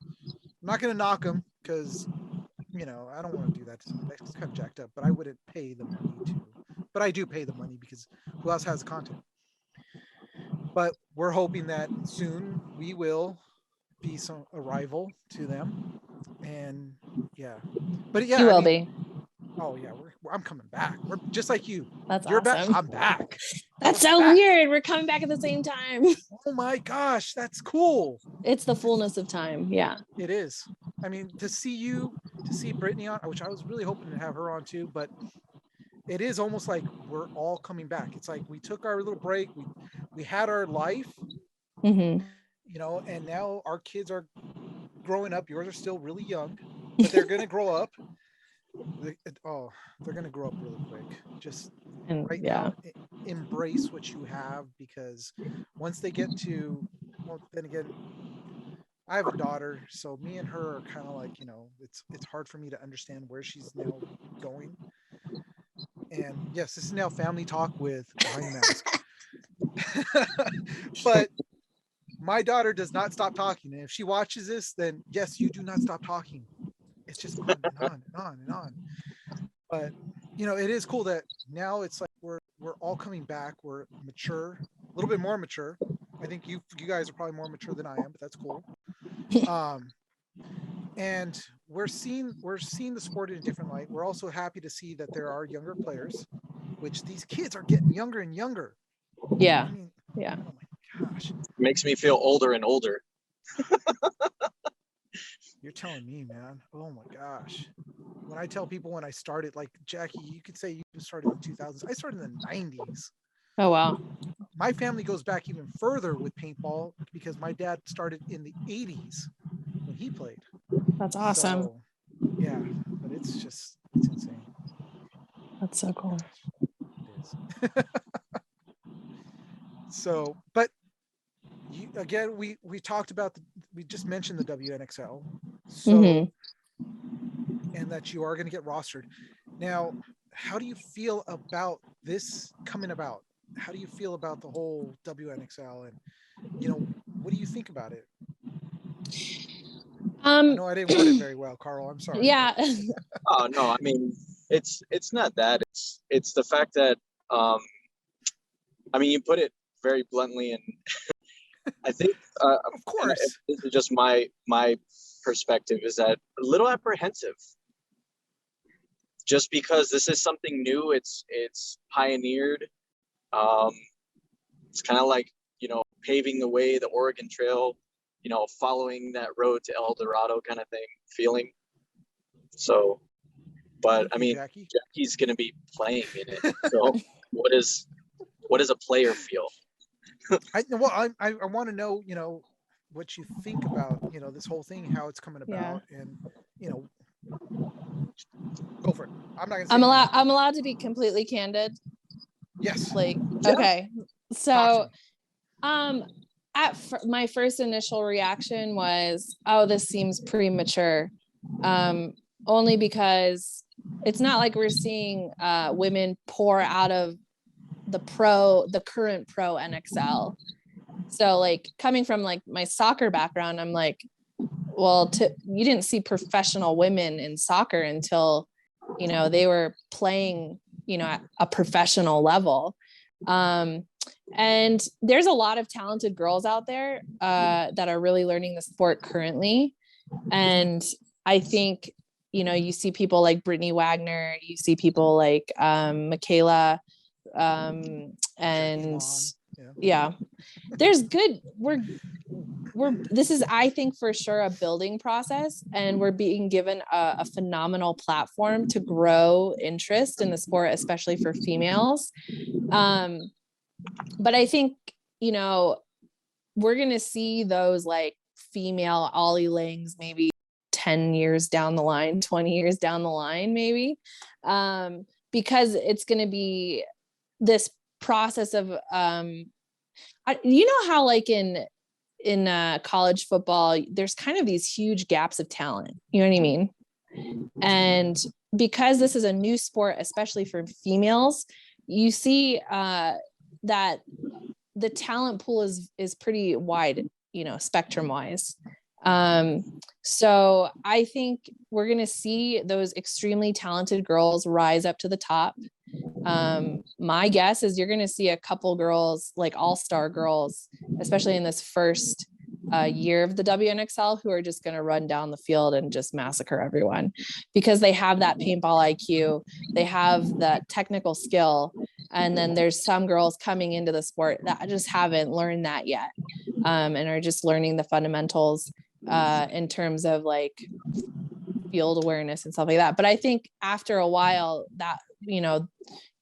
knock them, because I don't want to do that. That's kind of jacked up. But I wouldn't pay the money to. But I do pay the money, because who else has the content? But we're hoping that soon we will be a rival to them. And yeah, but yeah, you will be. Oh yeah, I'm coming back. We're just like you. That's You're awesome. back. I'm back. That's so weird. We're coming back at the same time. Oh my gosh, that's cool. It's the fullness of time. Yeah. It is. I mean, to see Brittany on, which I was really hoping to have her on too, but it is almost like we're all coming back. It's like we took our little break. We had our life, and now our kids are growing up. Yours are still really young, but they're going to grow up. They're going to grow up really quick. Just now, embrace what you have, because once they get to, then again, I have a daughter, so me and her are kind of like, it's hard for me to understand where she's now going. And yes, this is now family talk with Behind the Mask. But my daughter does not stop talking. And if she watches this, then yes, you do not stop talking. It's just on and on and on and on. But it is cool that now it's like we're all coming back. We're mature, a little bit more mature. I think you guys are probably more mature than I am, but that's cool. And we're seeing the sport in a different light. We're also happy to see that there are younger players, which these kids are getting younger and younger. Yeah. I mean, yeah. Oh my gosh. It makes me feel older and older. You're telling me, man. Oh my gosh. When I tell people when I started, like Jackie, you could say you started in the 2000s. I started in the 90s. Oh, wow. My family goes back even further with paintball, because my dad started in the 80s when he played. That's awesome. So, yeah, but it's insane. That's so cool. It is. So, but again, we talked about we just mentioned the WNXL, so and that you are going to get rostered. Now, how do you feel about this coming about? How do you feel about the whole WNXL, and what do you think about it? I know I didn't word it very well, Carl. I'm sorry. Yeah. Oh no, I mean it's not that. It's the fact that I mean you put it very bluntly, and I think Of course. this is just my perspective, is that a little apprehensive. Just because this is something new, it's pioneered. It's kind of like, paving the way, the Oregon Trail, following that road to El Dorado kind of thing, feeling. So, but I mean, Jackie? Jackie's going to be playing in it. So what does a player feel? I want to know, what you think about, this whole thing, how it's coming about, and, go for it. I'm not gonna say I'm allowed to be completely candid. Yes. Like, Yeah. okay. So, my first initial reaction was, oh, this seems premature. Only because it's not like we're seeing women pour out of the current pro NXL. So like coming from like my soccer background, I'm like, well, you didn't see professional women in soccer until, they were playing, at a professional level. And there's a lot of talented girls out there that are really learning the sport currently. And I think, you see people like Brittany Wagner, you see people like Michaela, and yeah, there's good, this is, I think, for sure a building process, and we're being given a phenomenal platform to grow interest in the sport, especially for females. But I think, we're going to see those like female Ollie Langs maybe 10 years down the line, 20 years down the line, maybe, because it's going to be this process of, how like in college football, there's kind of these huge gaps of talent, you know what I mean? And because this is a new sport, especially for females, you see that the talent pool is pretty wide, spectrum wise. So I think we're going to see those extremely talented girls rise up to the top. My guess is you're going to see a couple girls, like all-star girls, especially in this first year of the WNXL, who are just going to run down the field and just massacre everyone, because they have that paintball IQ, they have that technical skill. And then there's some girls coming into the sport that just haven't learned that yet, and are just learning the fundamentals in terms of like field awareness and stuff like that. But I think after a while that,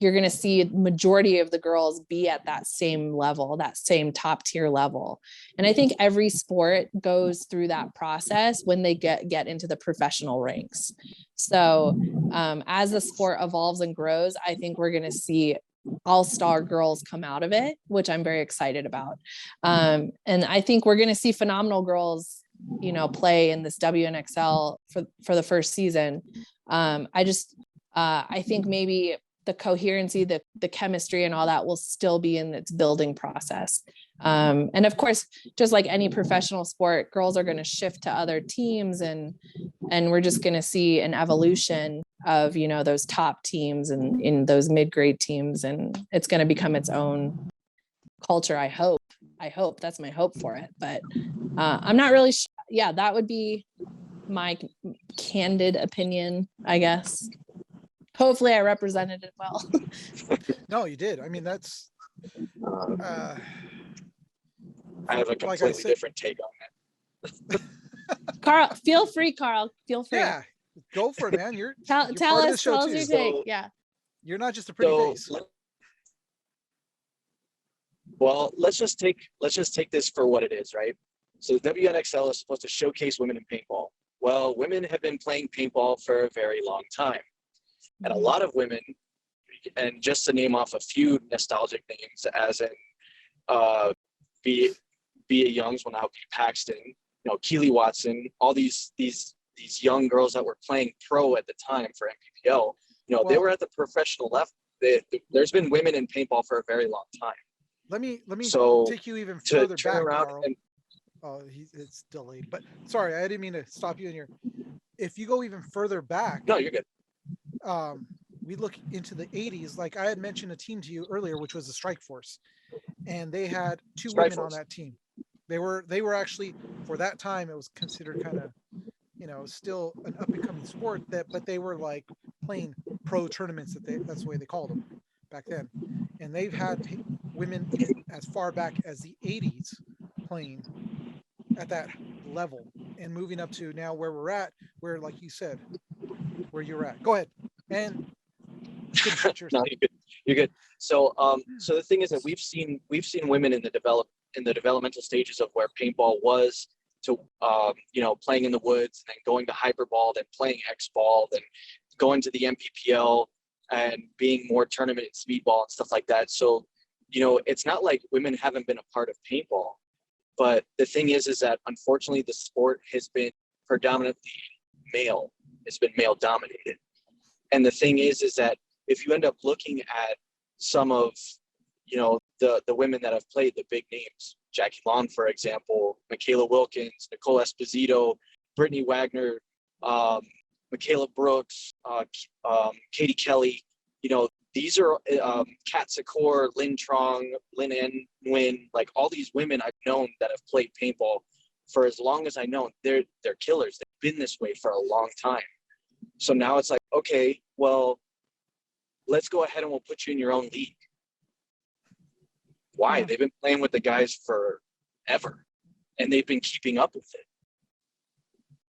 you're going to see a majority of the girls be at that same level, that same top tier level. And I think every sport goes through that process when they get into the professional ranks. So as the sport evolves and grows, I think we're going to see all-star girls come out of it, which I'm very excited about. And I think we're going to see phenomenal girls, play in this WNXL for the first season. I think maybe the coherency, the chemistry and all that will still be in its building process. And of course, just like any professional sport, girls are going to shift to other teams, and we're just going to see an evolution of, those top teams and in those mid-grade teams. And it's going to become its own culture. I hope that's my hope for it, but I'm not really sure. Yeah, that would be my candid opinion, I guess. Hopefully I represented it well. No, you did. I mean, that's I have a completely different take on that. Carl, feel free. Yeah, go for it, man. You're tell part of the us show too. your take. Yeah, you're not just a pretty face. Well, let's just take this for what it is, right? So the WNXL is supposed to showcase women in paintball. Well, women have been playing paintball for a very long time. And a lot of women, and just to name off a few nostalgic names, as in Bia Youngs will now be Paxton, Keely Watson, all these young girls that were playing pro at the time for MPPL, You know, they Well- were at the professional level. There's been women in paintball for a very long time. Let me So take you even to further turn back, around Carl. and Oh, it's delayed. But sorry, I didn't mean to stop you in your. If you go even further back, no, you're good. we look into the 80s. Like I had mentioned a team to you earlier, which was the Strike Force, and they had two Strike women on Force. that team. They were actually, for that time, it was considered kind of, you know, still an up and coming sport, but they were like playing pro tournaments, that's the way they called them back then. And they've had women even as far back as the 80s playing at that level and moving up to now where we're at, where, like you said, where you're at. Go ahead. And finish what you're No, saying. you're good. So so the thing is that we've seen women in the developmental stages of where paintball was, to you know, playing in the woods, and then going to hyperball, then playing X-ball, then going to the MPPL and being more tournament and speedball and stuff like that. So, you know, it's not like women haven't been a part of paintball, but the thing is that unfortunately the sport has been predominantly male. It's been male dominated. And the thing is that if you end up looking at some of, you know, the women that have played, the big names, Jackie Lon, for example, Michaela Wilkins, Nicole Esposito, Brittany Wagner, Michaela Brooks, Katie Kelly, you know, these are Kat Secor, Lynn Trong, Lynn N. Nguyen, like all these women I've known that have played paintball for as long as I know. They're killers. They've been this way for a long time. So now it's like, okay, well, let's go ahead and we'll put you in your own league. Why? Yeah. They've been playing with the guys forever, and they've been keeping up with it.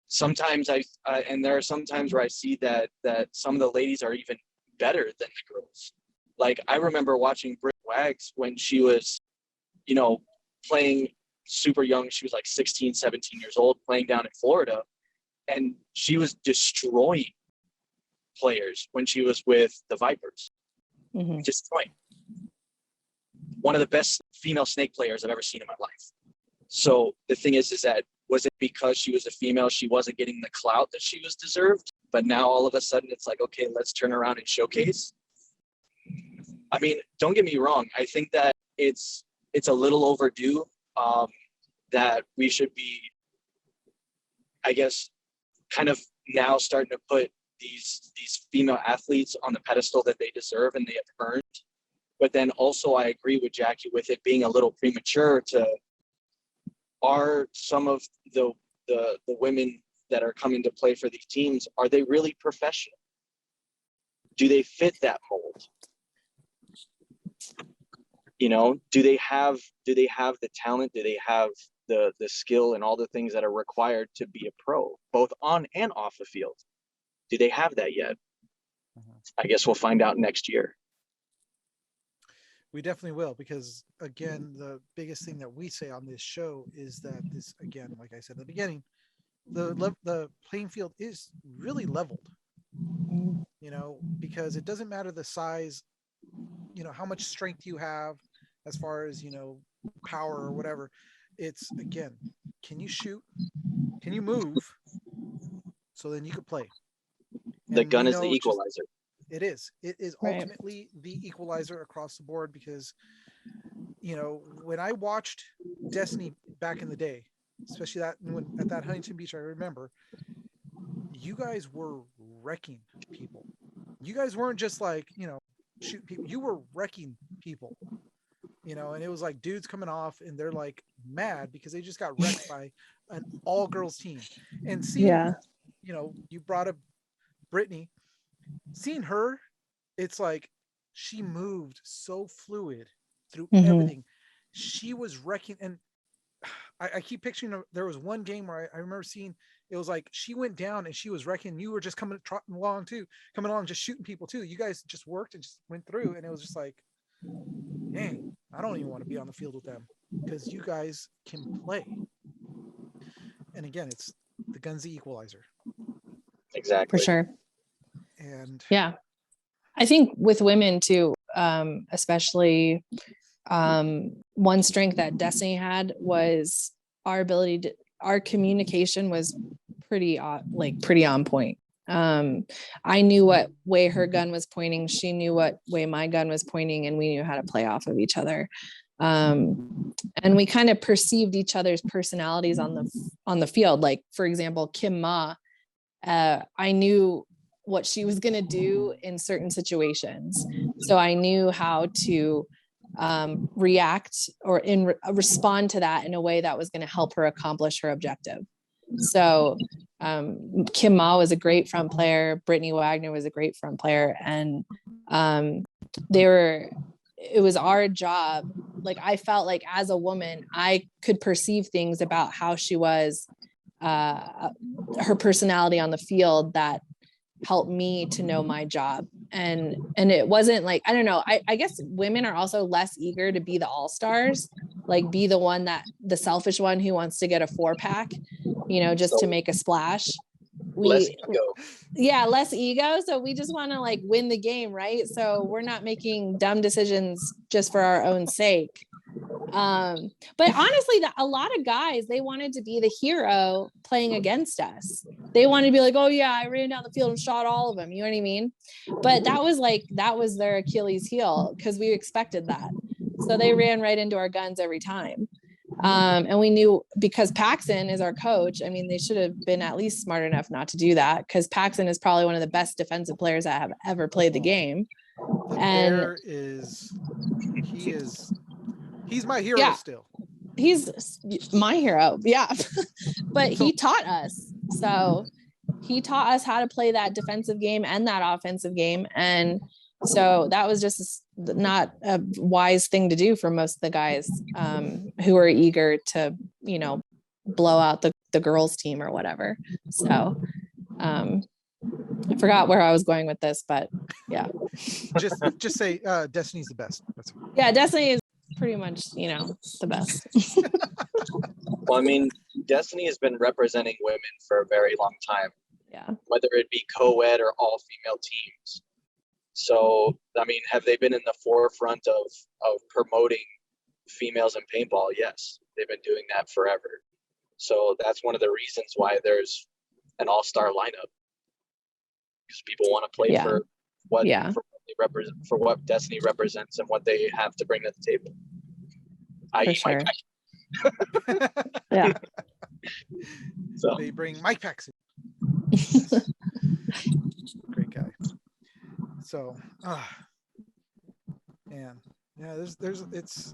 Sometimes and there are some times where I see that some of the ladies are even better than the girls. Like I remember watching Britt Wags when she was, you know, playing super young. She was like 16, 17 years old, playing down in Florida, and she was destroying players when she was with the Vipers. Mhm. Destroying. One of the best female snake players I've ever seen in my life. So the thing is that, was it because she was a female, she wasn't getting the clout that she was deserved? But now all of a sudden it's like, okay, let's turn around and showcase. I mean, don't get me wrong. I think that it's a little overdue, that we should be, I guess, kind of now starting to put these female athletes on the pedestal that they deserve and they have earned. But then also I agree with Jackie with it being a little premature. Are some of the women that are coming to play for these teams, are they really professional? Do they fit that mold? You know, do they have the talent? Do they have the skill and all the things that are required to be a pro, both on and off the field? Do they have that yet? I guess we'll find out next year. We definitely will, because again, the biggest thing that we say on this show is that this, again, like I said at the beginning, the playing field is really leveled, you know, because it doesn't matter the size, you know, how much strength you have as far as, you know, power or whatever. It's, again, can you shoot? Can you move? So then you could play. The And gun we is the know equalizer. it is Right. ultimately the equalizer across the board, because, you know, when I watched Destiny back in the day, especially at that Huntington Beach, I remember you guys were wrecking people. You guys weren't just like, you know, shooting people. You were wrecking people, you know, and it was like dudes coming off and they're like mad because they just got wrecked by an all girls team. And seeing, Yeah. you know, you brought up Brittany, seeing her, it's like she moved so fluid through Mhm. everything. She was wrecking. And I keep picturing, there was one game where I remember seeing, it was like she went down and she was wrecking. You were just coming along, just shooting people too. You guys just worked and just went through. And it was just like, dang, I don't even want to be on the field with them, because you guys can play. And again, it's the gun's the equalizer. Exactly. For sure. And Yeah. I think with women too, especially one strength that Destiny had was our ability to, our communication was pretty on point. I knew what way her gun was pointing. She knew what way my gun was pointing, and we knew how to play off of each other. And we kind of perceived each other's personalities on the field. Like, for example, Kim Ma, I knew what she was going to do in certain situations. So I knew how to react or respond to that in a way that was going to help her accomplish her objective. So Kim Ma was a great front player. Brittany Wagner was a great front player. And it was our job. Like, I felt like as a woman, I could perceive things about how she was, her personality on the field, that helped me to know my job. And it wasn't like, I don't know, I guess women are also less eager to be the all-stars, like be the selfish one who wants to get a 4-pack, just to make a splash. Less ego. Yeah, less ego. So we just want to like win the game, right? So we're not making dumb decisions just for our own sake. But honestly, a lot of guys, they wanted to be the hero playing against us. They wanted to be like, oh yeah, I ran down the field and shot all of them. You know what I mean? But that was their Achilles heel, because we expected that. So they ran right into our guns every time. And we knew, because Paxson is our coach, I mean, they should have been at least smart enough not to do that, because Paxson is probably one of the best defensive players that have ever played the game. He's my hero still. He's my hero. Yeah. But he taught us. So he taught us how to play that defensive game and that offensive game. And so that was just not a wise thing to do for most of the guys who are eager to, blow out the girls team or whatever. So I forgot where I was going with this, but yeah. Just say Destiny's the best. Yeah, Destiny is pretty much, the best. Well, I mean, Destiny has been representing women for a very long time. Yeah. Whether it be co-ed or all-female teams. So, I mean, have they been in the forefront of promoting females in paintball? Yes, they've been doing that forever. So that's one of the reasons why there's an all-star lineup, because people want to play for what they represent, for what Destiny represents and what they have to bring to the table. For sure. Yeah. So they bring Mike Paxson. Great guy. So, man, yeah, it's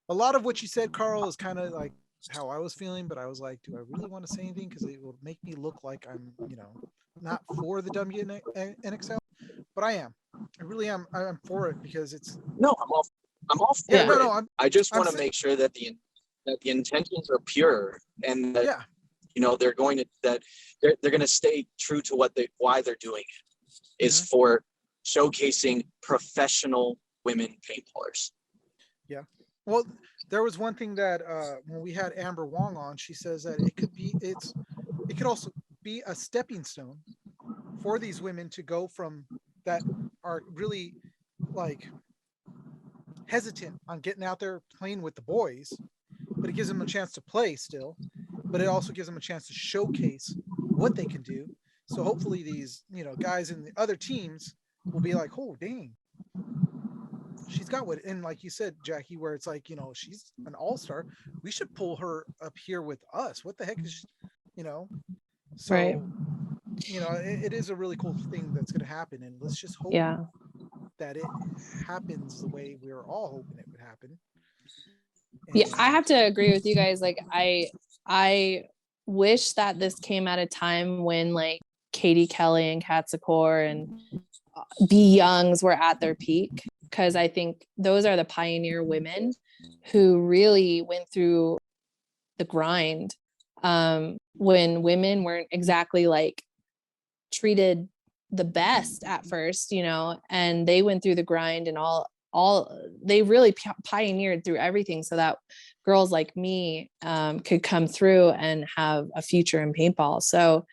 a lot of what you said, Carl, is kind of like how I was feeling, but I was like, do I really want to say anything? Because it will make me look like I'm, not for the WNXL, but I am. I really am. I'm for it because it's. No, I'm all for it. No, I just want to make sure that the intentions are pure, and that they're going to stay true to why they're doing it. Is for showcasing professional women paintballers. Yeah. Well, there was one thing that when we had Amber Wong on, she says that it could also be a stepping stone for these women to go from that are really like hesitant on getting out there playing with the boys, but it gives them a chance to play still, but it also gives them a chance to showcase what they can do. So hopefully these, guys in the other teams will be like, oh, dang, she's got what, and like you said, Jackie, where it's like, she's an all-star. We should pull her up here with us. What the heck is, so, right. It is a really cool thing that's going to happen. And let's just hope that it happens the way we were all hoping it would happen. And yeah, I have to agree with you guys. Like, I wish that this came at a time when like Katie Kelly and Kat Secor and B Youngs were at their peak, because I think those are the pioneer women who really went through the grind when women weren't exactly like treated the best at first, and they went through the grind and all they really pioneered through everything so that girls like me could come through and have a future in paintball. So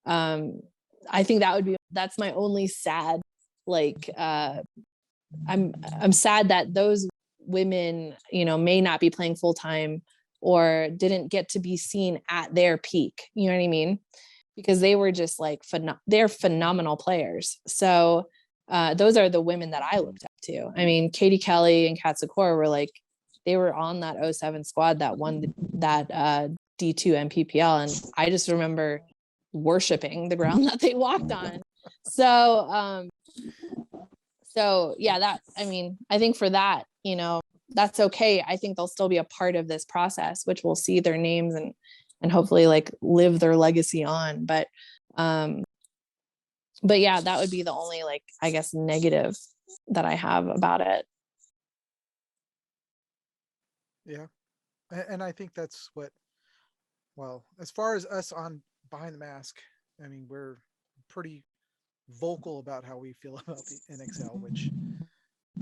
I think that's my only sad, like, I'm sad that those women, may not be playing full time or didn't get to be seen at their peak. You know what I mean? because they were just like they're phenomenal players. So those are the women that I looked up to. I mean, Katie Kelly and Kat Sakura were like, they were on that 07 squad that won that D2 MPPL. And I just remember worshiping the ground that they walked on. So yeah, that, I mean, I think for that, you know, that's okay. I think they'll still be a part of this process, which we'll see their names and hopefully like live their legacy on. But yeah, that would be the only, like, I guess, negative that I have about it. Yeah. And I think that's what, well, as far as us on Behind the Mask, I mean, we're pretty vocal about how we feel about the NXL, which,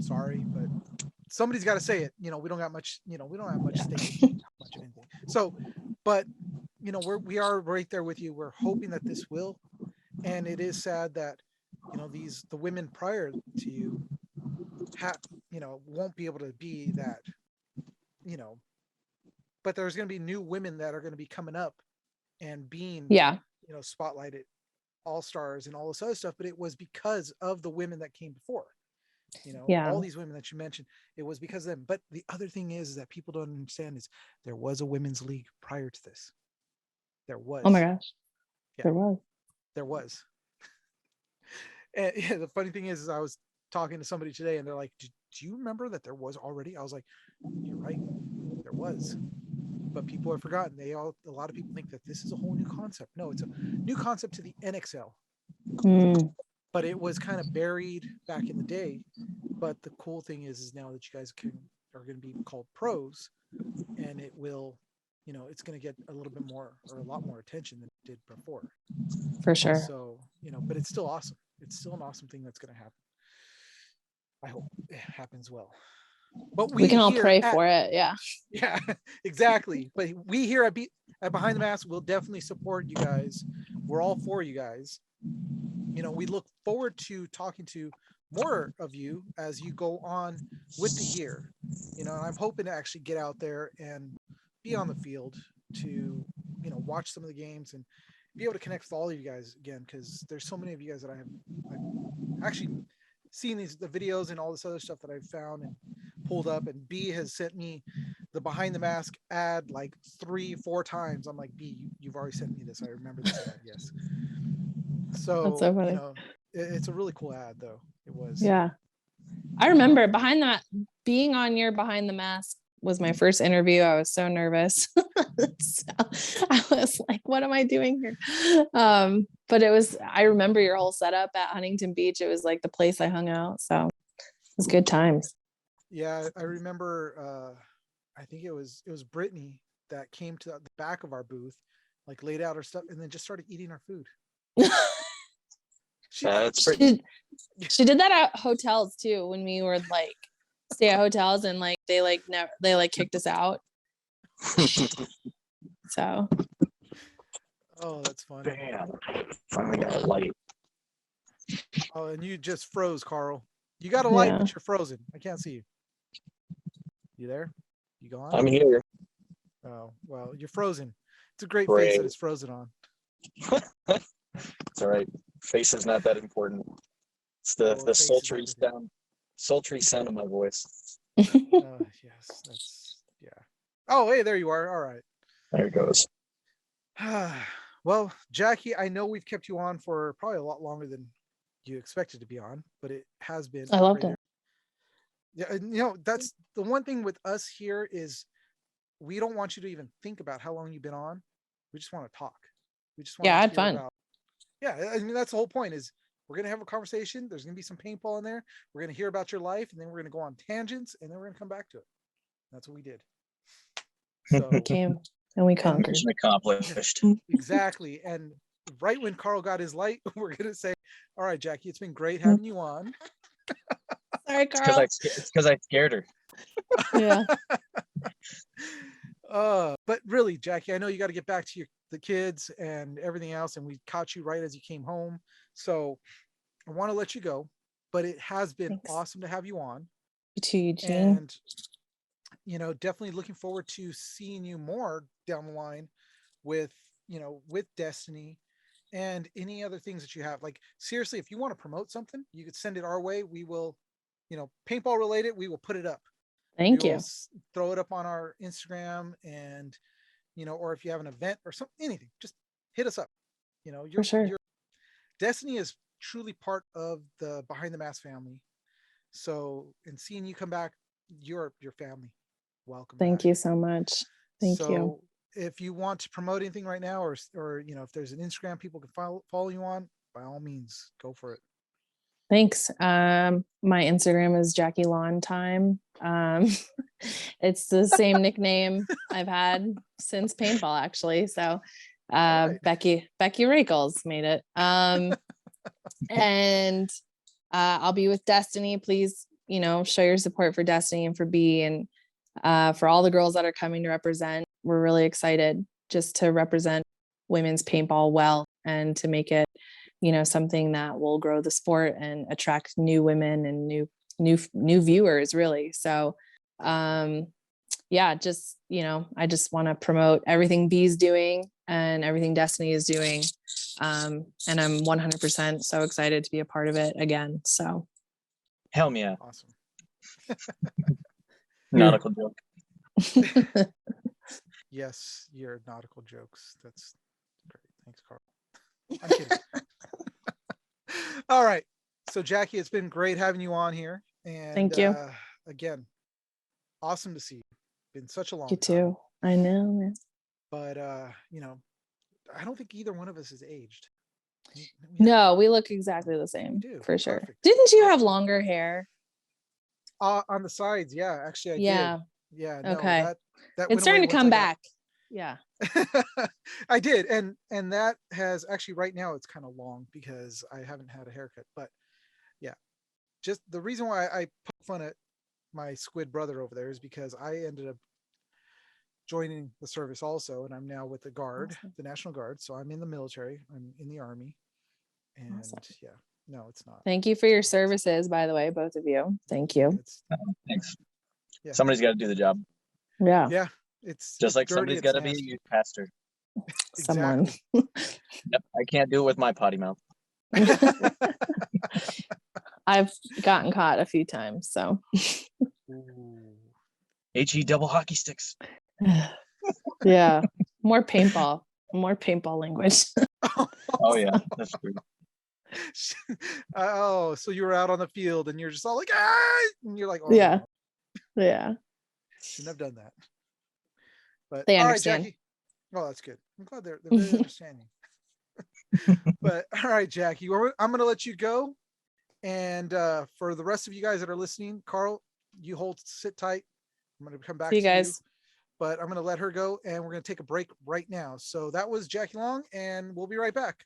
sorry, but somebody's got to say it. You know, we don't got much, you know, we don't have much stake in much of anything. So, but, you know, we are right there with you. We're hoping that this will. And it is sad that, you know, the women prior to you you know, won't be able to be that, you know, but there's going to be new women that are going to be coming up and being, you know, spotlighted, all-stars and all this other stuff. But it was because of the women that came before, you know, all these women that you mentioned, it was because of them. But the other thing is that people don't understand is there was a women's league prior to this. There was. Oh my gosh. Yeah, there was. And yeah, the funny thing is I was talking to somebody today and they're like, do you remember that there was already? I was like, you're right, there was, but people have forgotten. A lot of people think that this is a whole new concept. No, it's a new concept to the NXL. But it was kind of buried back in the day. But the cool thing is now that you guys are going to be called pros, and it will, you know, it's going to get a little bit more or a lot more attention than it did before. For sure. So, you know, but it's still awesome. It's still an awesome thing that's going to happen. I hope it happens well. But we can all pray for it. Yeah. Yeah, exactly. But we here at Behind the Mask will definitely support you guys. We're all for you guys. You know, we look forward to talking to more of you as you go on with the year. You know, I'm hoping to actually get out there and be on the field to, you know, watch some of the games and be able to connect with all of you guys again, because there's so many of you guys that I've actually seen the videos and all this other stuff that I've found and pulled up, and B has sent me the Behind the Mask ad like 3-4 times. I'm like, B, you've already sent me this. I remember this ad. Yes. So, that's so funny. You know, it's a really cool ad though. It was. Yeah. I remember being on your Behind the Mask was my first interview. I was so nervous. So I was like, what am I doing here? But I remember your whole setup at Huntington Beach. It was like the place I hung out. So it was good times. Yeah. I remember, I think it was Brittany that came to the back of our booth, like laid out her stuff and then just started eating our food. She did that at hotels too, when we were like stay at hotels and like they kicked us out. So oh, that's funny. Damn. Finally got a light. Oh, and you just froze, Carl. You got a light, but you're frozen. I can't see you. You there? You gone? I'm here. Oh, well, you're frozen. It's a great face that it's frozen on. It's all right. Face is not that important. It's the sultry sound of my voice. Yes, that's Oh, hey, there you are. All right. There it goes. Well, Jackie, I know we've kept you on for probably a lot longer than you expected to be on, but it has been. I loved it. Yeah, you know, that's the one thing with us here is we don't want you to even think about how long you've been on. We just want to talk. We just want to I had fun. I mean, that's the whole point is we're going to have a conversation. There's going to be some paintball in there. We're going to hear about your life, and then we're going to go on tangents, and then we're going to come back to it. That's what we did. So came and we conquered. Mission accomplished. Exactly. And right when Carl got his light, we're going to say, all right, Jackie, it's been great having you on. Sorry, Carl. It's because I scared her. Yeah. But really, Jackie, I know you got to get back to the kids and everything else, and we caught you right as you came home. So I want to let you go, but it has been awesome to have you on. You too, Eugene. And, you know, definitely looking forward to seeing you more down the line with Destiny and any other things that you have. Like seriously, if you want to promote something, you could send it our way. We will, paintball related, we will put it up. Thank We you. will throw it up on our Instagram, and or if you have an event or something, anything, just hit us up. For sure. Your Destiny is truly part of the Behind the Mask family. So, and seeing you come back, your family. Welcome. Thank back. you so much. Thank you. If you want to promote anything right now, or if there's an Instagram people can follow you on, by all means, go for it. Thanks. My Instagram is Jackie Lon time. It's the same nickname I've had since paintball, actually. So Right. Becky Rakels made it. And I'll be with Destiny. Please, show your support for Destiny and for B, and for all the girls that are coming to represent. We're really excited just to represent women's paintball well, and to make it, something that will grow the sport and attract new women and new viewers, really. So yeah, just, I just want to promote everything B's doing and everything Destiny is doing. And I'm 100% so excited to be a part of it again. So hell yeah. Awesome. Nautical joke. Yes, your nautical jokes. That's great. Thanks, Carl. I'm kidding. All right. So Jackie, it's been great having you on here. And thank you. Again, awesome to see you. Been such a long You time. too. I know, man. But I don't think either one of us is aged. No, we look exactly the same. do. For sure. Perfect. Didn't you have longer hair? On the sides, yeah. Actually, I Yeah. did. Yeah. No, Okay. that It's went starting away to come once I got- back. Yeah. I did, and that has actually, right now it's kind of long because I haven't had a haircut. But yeah, just the reason why I poke fun at my squid brother over there is because I ended up joining the service also, and I'm now with the Guard, Awesome. the National Guard. So I'm in the military. I'm in the Army, and Awesome. yeah, no, it's not. Thank you for your services, by the way, both of you. Thank you. It's Thanks. Yeah. Somebody's got to do the job. Yeah. yeah, it's Just it's like dirty, somebody's it's got to be a nasty. youth pastor. Someone. Yep. I can't do it with my potty mouth. I've gotten caught a few times, so Ooh. HE double hockey sticks. yeah. More paintball language. Oh yeah, that's true. Oh, so you were out on the field and you're just all like, ah, and you're like, oh, Yeah. Yeah. shouldn't have done that. But They all right, understand. Jackie. Oh, that's good. I'm glad they're very understanding. But all right, Jackie, I'm going to let you go. And for the rest of you guys that are listening, Carl, you sit tight. I'm going to come back See you to guys. you. But I'm going to let her go, and we're going to take a break right now. So that was Jackie Long, and we'll be right back.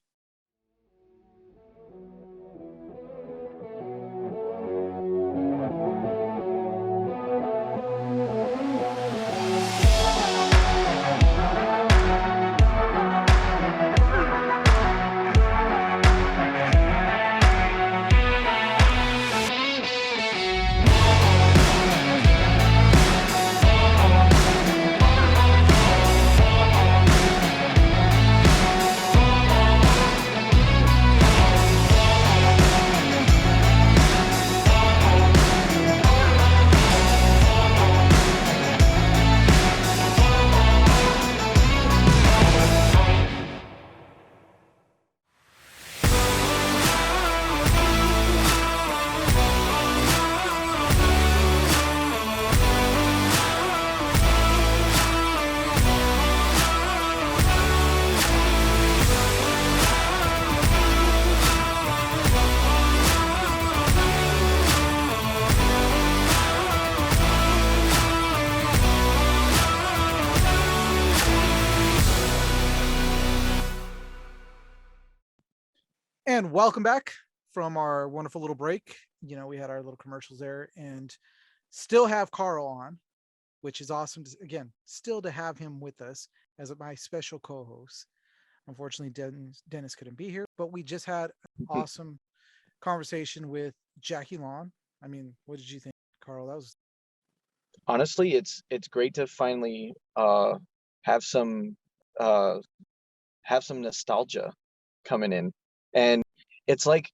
And welcome back from our wonderful little break. We had our little commercials there, and still have Carl on, which is awesome. Again, still to have him with us as my special co-host. Unfortunately, Dennis couldn't be here, but we just had an awesome conversation with Jackie Lon. I mean, what did you think, Carl? That was Honestly, it's great to finally have some nostalgia, coming in. And it's like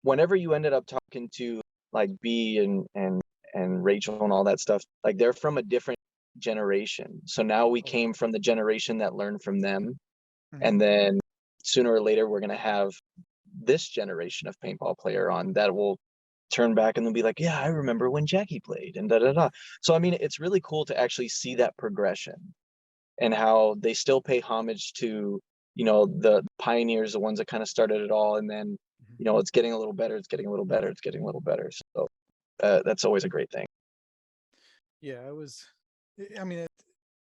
whenever you ended up talking to like B and Rachel and all that stuff, like they're from a different generation. So now we came from the generation that learned from them. And then sooner or later, we're going to have this generation of paintball player on that will turn back and they'll be like, yeah, I remember when Jackie played and da da da. So, I mean, it's really cool to actually see that progression and how they still pay homage to, you know, the pioneers, the ones that kind of started it all. And then, you know, it's getting a little better. It's getting a little better. It's getting a little better. So that's always a great thing. Yeah, it was, I mean,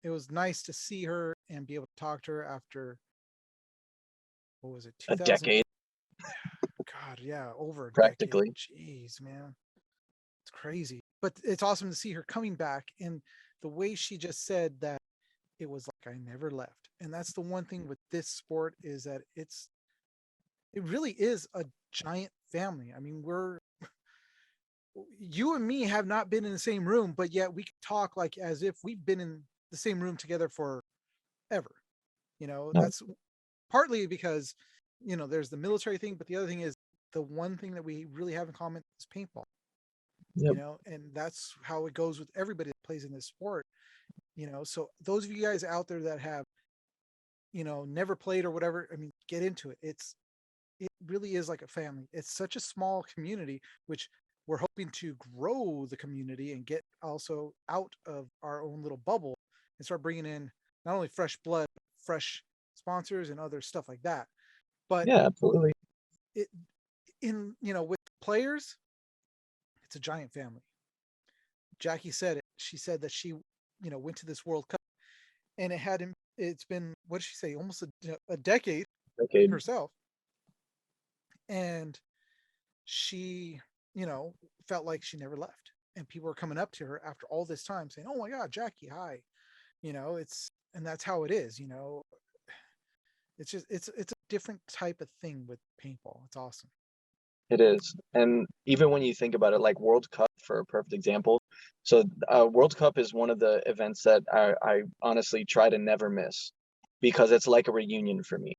it was nice to see her and be able to talk to her after, what was it? A decade. God, yeah, over a Practically. decade. Jeez, man. It's crazy. But it's awesome to see her coming back. And the way she just said that it was like, I never left. And that's the one thing with this sport is that it really is a giant family. I mean, you and me have not been in the same room, but yet we can talk like as if we've been in the same room together forever. You know, that's partly because, you know, there's the military thing, but the other thing is the one thing that we really have in common is paintball. You know, and that's how it goes with everybody that plays in this sport. You know, so those of you guys out there that have, you know, never played or whatever, I mean, get into it. It really is like a family. It's such a small community, which we're hoping to grow the community and get also out of our own little bubble and start bringing in not only fresh blood, but fresh sponsors and other stuff like that. But yeah, absolutely. You know, with players, it's a giant family. Jackie said it. She said that she, you know, went to this World Cup and it's been, what did she say? Almost a decade herself. And she, you know, felt like she never left. And people were coming up to her after all this time saying, oh my God, Jackie, hi. You know, and that's how it is, you know. It's just, it's a different type of thing with paintball. It's awesome. It is. And even when you think about it, like World Cup for a perfect example. So World Cup is one of the events that I honestly try to never miss because it's like a reunion for me.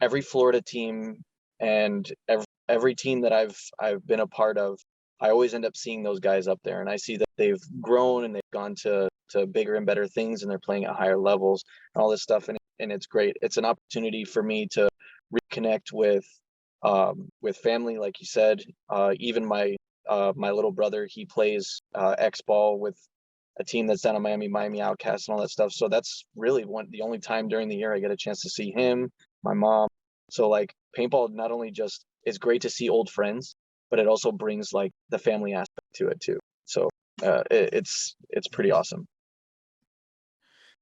Every Florida team and every team that I've been a part of, I always end up seeing those guys up there, and I see that they've grown and they've gone to bigger and better things, and they're playing at higher levels and all this stuff, and it's great. It's an opportunity for me to reconnect with family, like you said. Even my little brother, he plays X-ball with a team that's down in Miami Outcasts and all that stuff. So that's really the only time during the year I get a chance to see him, my mom. So like paintball not only just is great to see old friends, but it also brings like the family aspect to it too. So it's pretty awesome.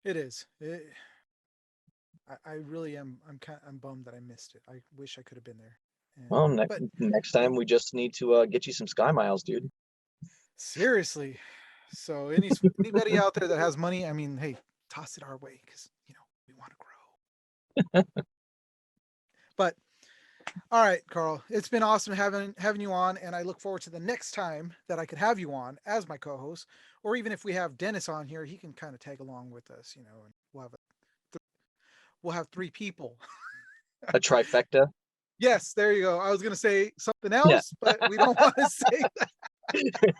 It is. I really am. I'm bummed that I missed it. I wish I could have been there. Well, next time we just need to get you some Sky Miles, dude. Seriously. So anybody out there that has money, I mean, hey, toss it our way because, you know, we want to grow. But all right, Carl, it's been awesome having you on, and I look forward to the next time that I could have you on as my co-host, or even if we have Dennis on here, he can kind of tag along with us, you know, and we'll have 3 people. A trifecta. Yes, there you go. I was going to say something else, but we don't want to say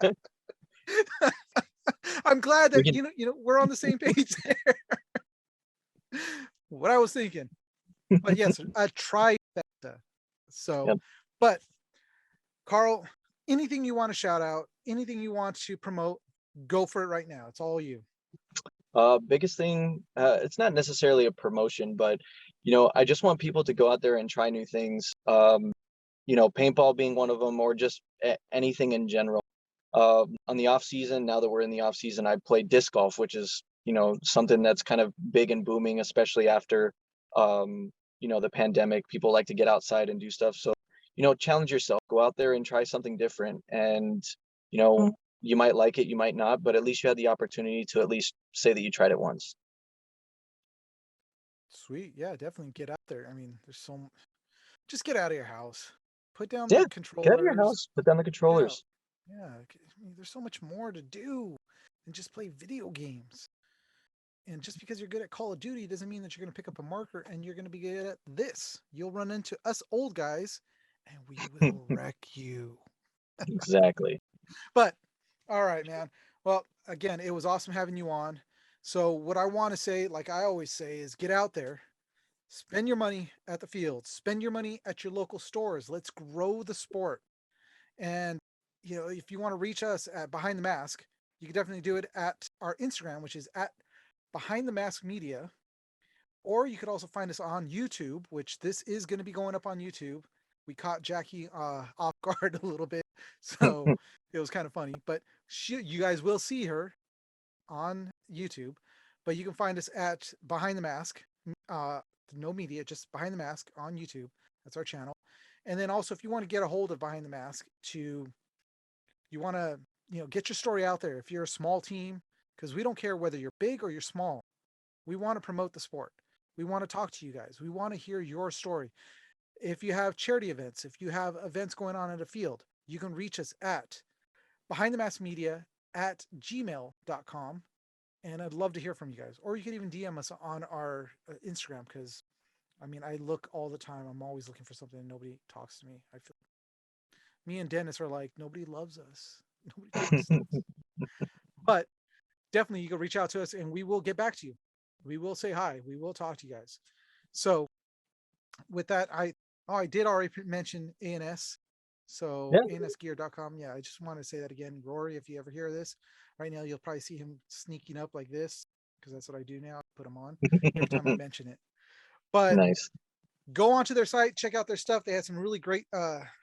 that. I'm glad that you know we're on the same page there. What I was thinking. But yes, a trifecta. So, but Carl, anything you want to shout out, anything you want to promote, go for it right now. It's all you. Biggest thing, it's not necessarily a promotion, but you know, I just want people to go out there and try new things. You know, paintball being one of them, or just anything in general. On the off season, now that we're in the off season, I play disc golf, which is, you know, something that's kind of big and booming, especially after you know, the pandemic. People like to get outside and do stuff. So, you know, challenge yourself, go out there and try something different. And, you know, you might like it, you might not, but at least you had the opportunity to at least say that you tried it once. Sweet. Yeah, definitely get out there. I mean, just get out of your house. Put down the controllers. Get out of your house, put down the controllers. Yeah. I mean, there's so much more to do than just play video games. And just because you're good at Call of Duty doesn't mean that you're going to pick up a marker and you're going to be good at this. You'll run into us old guys and we will wreck you. Exactly. But all right, man. Well, again, it was awesome having you on. So what I want to say, like I always say, is get out there, spend your money at the field, spend your money at your local stores. Let's grow the sport. And if you want to reach us at Behind the Mask, you can definitely do it at our Instagram, which is at Behind the Mask Media. Or you could also find us on YouTube, which this is going to be going up on YouTube. We caught Jackie off guard a little bit, so it was kind of funny. But you guys will see her on YouTube. But you can find us at Behind the Mask, no media, just Behind the Mask on YouTube. That's our channel. And then also, if you want to get a hold of Behind the Mask, you want to get your story out there. If you're a small team, because we don't care whether you're big or you're small, we want to promote the sport. We want to talk to you guys. We want to hear your story. If you have charity events, if you have events going on in a field, you can reach us at behindthemaskmedia@gmail.com. And I'd love to hear from you guys. Or you could even DM us on our Instagram, because I look all the time. I'm always looking for something and nobody talks to me. I feel me and Dennis are like, nobody loves us. Nobody talks to us. But definitely you can reach out to us and we will get back to you. We will say hi. We will talk to you guys. So with that, I did already mention ANS. So Yeah. ansgear.com. Yeah, I just want to say that again. Rory, if you ever hear this, right now you'll probably see him sneaking up like this, because that's what I do now. I put him on every time I mention it. But Nice. go onto their site, check out their stuff. They had some really great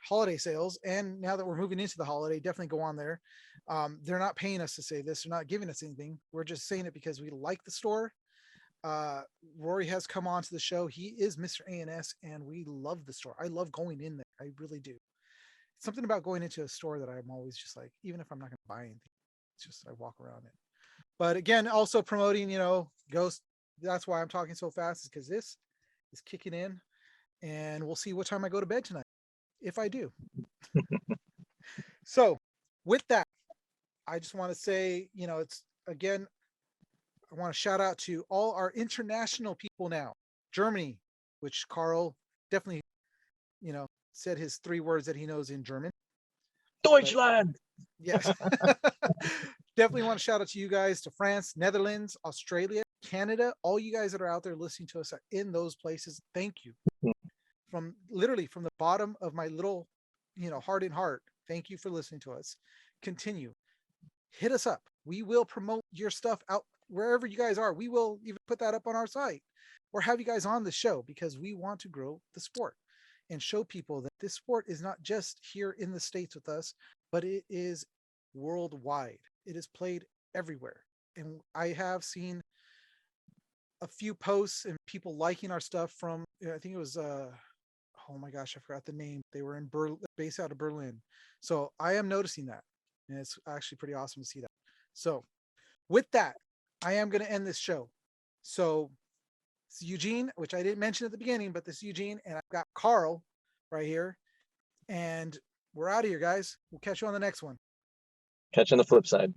holiday sales. And now that we're moving into the holiday, definitely go on there. They're not paying us to say this. They're not giving us anything. We're just saying it because we like the store. Rory has come on to the show. He is Mr. ANS, and we love the store. I love going in there. I really do. Something about going into a store that I'm always just like, even if I'm not going to buy anything, it's just I walk around it. But again, also promoting, Ghost. That's why I'm talking so fast, is because this is kicking in, and we'll see what time I go to bed tonight, if I do. So with that, I just want to say, it's again, I want to shout out to all our international people now. Germany, which Carl definitely, said his 3 words that he knows in German. Deutschland. Yes. Definitely want to shout out to you guys, to France, Netherlands, Australia, Canada, all you guys that are out there listening to us in those places. Thank you. From the bottom of my little, heart and heart. Thank you for listening to us. Continue. Hit us up. We will promote your stuff out wherever you guys are. We will even put that up on our site or have you guys on the show, because we want to grow the sport and show people that this sport is not just here in the States with us, but it is worldwide. It is played everywhere. And I have seen a few posts and people liking our stuff from, I think it was, oh my gosh, I forgot the name. They were in based out of Berlin. So I am noticing that. And it's actually pretty awesome to see that. So with that, I am going to end this show. So it's Eugene, which I didn't mention at the beginning, but this is Eugene, and I've got Carl right here. And we're out of here, guys. We'll catch you on the next one. Catch you on the flip side.